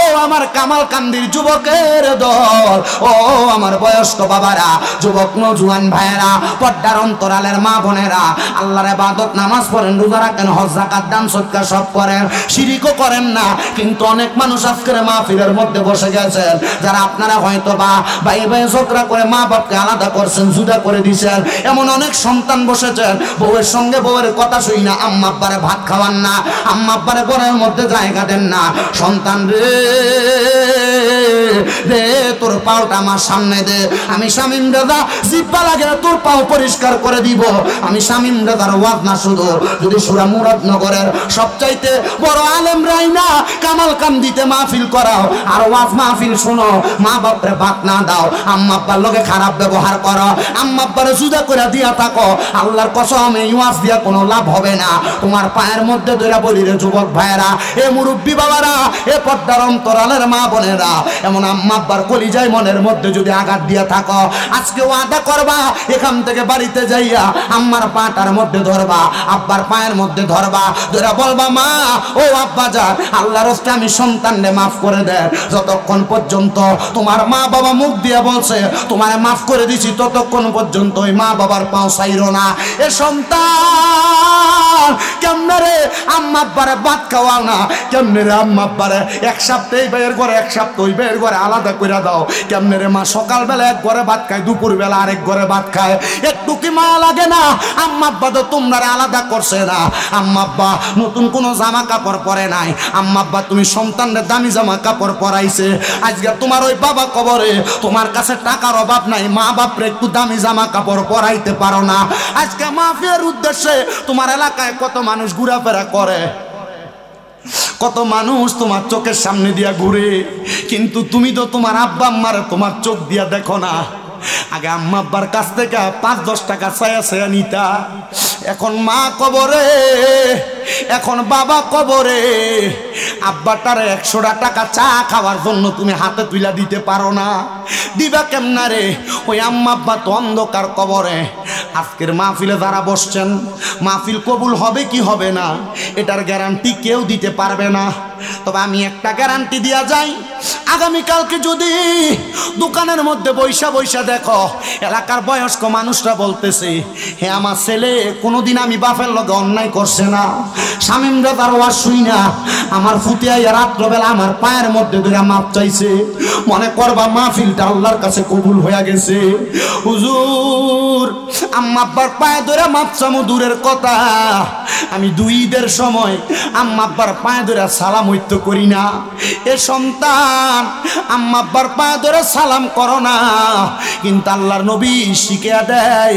ও আমার কামাল কান্দির যুবকের দল, ও আমার বয়স্ক বাবারা, যুবক নজওয়ান ভাইয়েরা, পর্দার অন্তরালের মা বোনেরা, আল্লাহর ইবাদত নামাজ পড়েন, রোজা রাখেন, হজ যাকাত দান সদকা সব করেন, শিরিকও করেন না। কিন্তু অনেক মানুষ আজকের মাহফিলের মধ্যে বসে গেছেন যারা আপনারা হয়তো বা ভাই ভাই ঝগড়া করে মা বাপকে আলাদা করছেন, জুদা করে দিয়েছেন। এমন অনেক সন্তান বসেছেন বউয়ের সঙ্গে বউয়ের কথা শুই না, আম্মা আব্বারে ভাত খাওয়ান না, আম্মা আব্বারে ঘরের মধ্যে জায়গা দেন না। সন্তান রে দে তোর পাওটা আমার সামনে দে, আমি শামীম রাজা জিব্বা লাগে তোর পাও পরিষ্কার করে দিব। আমি শামীম রাজার ওয়াজ না শুধু, যদি সূরা মুরাদনগরের সবচাইতে বড় আলেম রাইনা কামাল কান্দিতে মাহফিল করাও আর ওয়াজ মাহফিল শুনো, মা বাপরে ভাত না দাও, আম্মা আব্বার লগে খারাপ ব্যবহার করো, আম্মা আব্বারে জুদা করে দিয়া থাকো, আল্লাহর কসম এই ওয়াজ দিয়া কোনো লাভ হবে না। তোমার পায়ের মধ্যে ধরে বলি রে যুবক ভাইয়েরা, এ মুরব্বী বাবারা, এ পর্দার অন্তরালের মা বোনেরা, এমন আম্মা আব্বার কলিজায় মনের মধ্যে যদি আঘাত দিয়া থাকো, আজকে ওয়াদা করবা এখান থেকে বাড়িতে যাইয়া আম্মার পাটার মধ্যে ধরবা, আব্বার পায়ের মধ্যে ধরবা, ধরে বলবা মা ও আব্বা যা আল্লাহর রাস্তায় আমি সন্তানরে মাফ করে দেন। যতক্ষণ পর্যন্ত তোমার মা বাবা মুখ দিয়ে বলছে তোমারে মাফ করে দিছি, ততক্ষণ পর্যন্ত ওই মা বাবার পাও ছাইরো না। এ সন্তান কেমনে রে আম্মা আব্বারে ভাত খাওয়াও না, কেমনে রে আম্মা আব্বারে এক সপ্তাহ এই ভাইয়ের ঘরে এক সপ্তাহ ওই ভাইয়ের ঘরে আলাদা করে দাও। কেমনে রে মা সকালবেলা এক ঘরে ভাত খায়, দুপুরবেলা আরেক ঘরে ভাত খায়, একটু কি মা লাগে না? আম্মা আব্বা তো তোমরা আলাদা করছে না, আম্মা আব্বা নতুন কোনো জামা কাপড় পরে নাই, আম্মা আব্বা তুমি সন্তানদের দামি জামা কাপড় পরাইছে। আজকে তোমার ওই বাবা কবরে, তোমার কাছে টাকার অভাব নাই, মা বাপরে একটু দামি জামা কাপড় পরাইতে পারো না। আজকে মাহফিলের উদ্দেশ্যে তোমার এলাকায় কত মানুষ ঘোরাফেরা করে, কত মানুষ তোমার চোখের সামনে দিয়া ঘুরে, কিন্তু তুমি তো তোমার আব্বা আম্মারে তোমার চোখ দিয়া দেখো না। আগে আম্মা আব্বার কাছ থেকে 5-10 টাকা চায়া চায়া নিতা, এখন মা কবরে, এখন বাবা কবরে, আব্বাটারে 100 টাকা চা খাওয়ার জন্য তুমি হাতে তুইলা দিতে পারো না। দিবা কেমনা রে? ওই আম্মা আব্বা তো অন্ধকার কবরে। আজকের মাহফিলে যারা বসছেন, মাহফিল কবুল হবে কি হবে না এটার গ্যারান্টি কেউ দিতে পারবে না। তবে আমি একটা গ্যারান্টি দিয়া যাই, আগামীকালকে যদি দোকানের মধ্যে বৈশা বৈশা দেখো এলাকার বয়স্ক মানুষরা বলতেছে, হে আমার ছেলে কোনোদিন আমি বাপের লগে অন্যায় করছে না, শামীম রাজার ওয়াজ শুই না আমার ফুটিয়াইয়া রাত্রবেলা আমার পায়ের মধ্যে ধরে মাপ চাইছে, মনে করবা মাহফিলটা আল্লাহর কাছে কবুল হয়ে গেছে। হুজুর আম্মা আব্বার পায়ে ধরে মাপ চামু দূরের কথা, আমি দুই ঈদের সময় আম্মা আব্বার পায়ে ধরে সালাম হইতে করি না। এ সন্তান আম্মা আব্বার পায়ে ধরে সালাম করো না, কিন্তু আল্লাহর নবী শিখিয়ে দেয়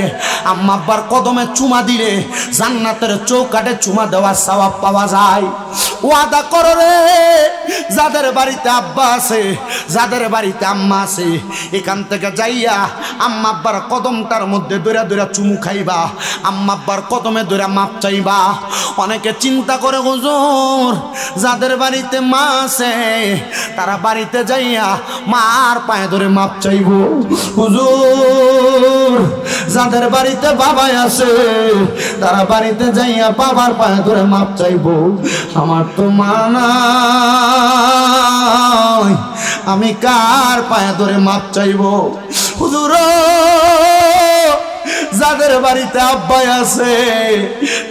আম্মা আব্বার কদমে চুমা দিলে জান্নাতের চৌকাঠে চুমা দেওয়ার সওয়াব পাওয়া যায়। ওয়াদা করো রে, যাদের বাড়িতে আব্বা আছে, যাদের বাড়িতে আম্মা আছে, এখান থেকে যাইয়া আম্মা আব্বার কদমটার মধ্যে দৌড়া দৌড়া চুমু খাইবা, আম্মা আব্বার কদমে দৌড়া মাপ চাইবা। অনেকে চিন্তা করে হুজুর যাদের বাড়িতে মা আছে তারা বাড়িতে যাইয়া মার পায়ে ধরে মাপ চাইব। হুজুর যাদের বাড়িতে বাবা আছে তারা বাড়িতে যাইয়া বাবার পায়ে ধরে মাপ চাইব। আমার তো মা নাই, আমি কার পায়ে ধরে মাপ চাইব? হুজুর যাদের বাড়িতে আব্বা আছে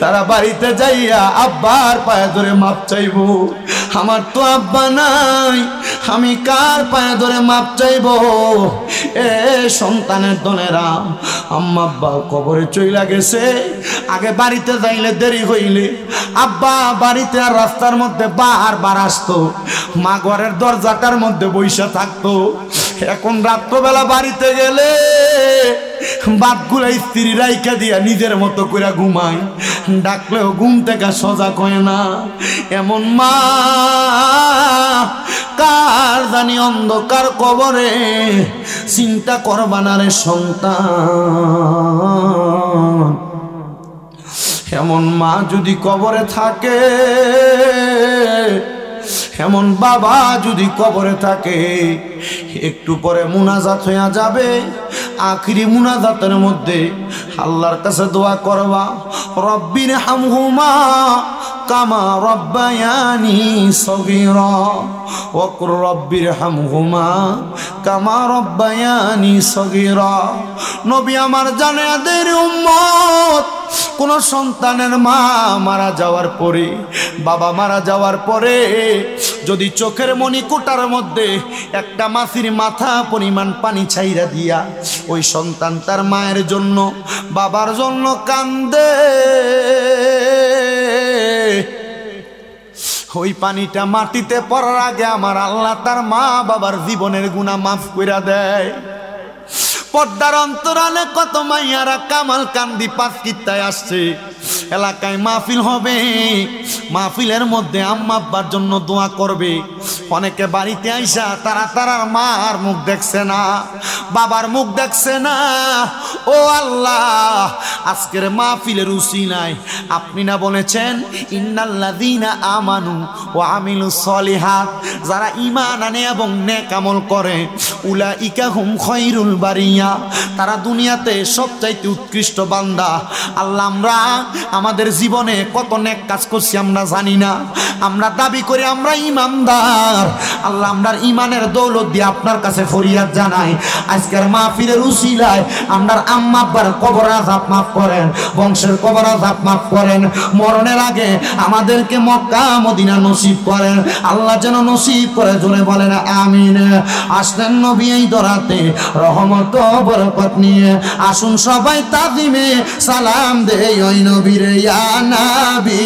তারা বাড়িতে যাইয়া আব্বার পায়ে ধরে মাপ চাইব। আমার তো আব্বা নাই, আমি কার পায়ে ধরে মাপ চাইব? এ সন্তানের দনেরা, আম্মা আব্বা কবরে চইলা গেছে, আগে বাড়িতে যাইলে দেরি হইলে আব্বা বাড়িতে আর রাস্তার মধ্যে বারবার আসতো, মা ঘরের দরজাটার মধ্যে বইসা থাকতো। এখন রাত্রবেলা বাড়িতে গেলে বাপগুলা স্ত্রী রাইকা দিয়া নিজের মতো করে ঘুমায়, ডাকলেও ঘুম থেকে সজাগ হয় না। এমন মা কার জানি অন্ধকার কবরে, চিন্তা করবা না রে সন্তান। এমন মা যদি কবরে থাকে, এমন বাবা যদি কবরে থাকে, একটু পরে মুনাজাত হয়ে যাবে। আখিরি মুনাজাতের মধ্যে আল্লাহর কাছে দোয়া করবা, রব্বির হামহুমা কামা রব্বায়ানি সগীরা ওয়াকুর রব্বির হামহুমা কামা রব্বায়ানি সগীরা। নবী আমার জানে আদের উম্মত, কোন সন্তানের মা মারা যাওয়ার পরে, বাবা মারা যাওয়ার পরে যদি চোখের মণিকোটার মধ্যে একটা মাছির মাথা পরিমাণ পানি ছাইরা দিয়া ওই সন্তান তার মায়ের জন্য বাবার জন্য কান্দে, ওই পানিটা মাটিতে পড়ার আগে আমার আল্লাহ তার মা বাবার জীবনের গুনাহ মাফ কইরা দেয়। পর্দার অন্তরালে কত মাইয়ারা কামাল কান্দি পাঁচ কিত্তায় আসছে, এলাকায় মাহফিল হবে, মাহফিলের মধ্যে আম্মা আব্বার জন্য দোয়া করবে। অনেকে বাড়িতে আইসা তারা তারার মার মুখ দেখছে না, বাবার মুখ দেখছে না। ও আল্লাহ, আজকের মাহফিলের উসিলায় আপনি না বলেছেন ইন্নাল্লাযীনা আমানু ওয়া আমিলুস সলিহাত, যারা ঈমান আনে এবং নেক আমল করে, উলাইকা হুম খায়রুল বারিয়া, তারা দুনিয়াতে সবচাইতে উৎকৃষ্ট বান্দা। আল্লাহ আমরা আমাদের জীবনে কত নেক কাজ করছি আমরা জানি না, আমরা দাবি করি আমরা ইমানদার। আল্লাহ আমরার ইমানের দৌলত দিয়ে আপনার কাছে ফরিয়াদ জানাই, আজকের মাহফিলের উসিলায় আমরার আম্মা আব্বার কবর আযাব মাফ করেন, বংশের কবর আযাব মাফ করেন, মরণের আগে আমাদেরকে মক্কা মদিনা নসিব করেন। আল্লাহ যেন নসিব করে, জোরে বলেন আমিন। আসলেন নবী এই দরাতে রহমত বরকত নিয়ে, আসুন সবাই তাজিমে সালাম দেই ওই নবীর ইয়া নবী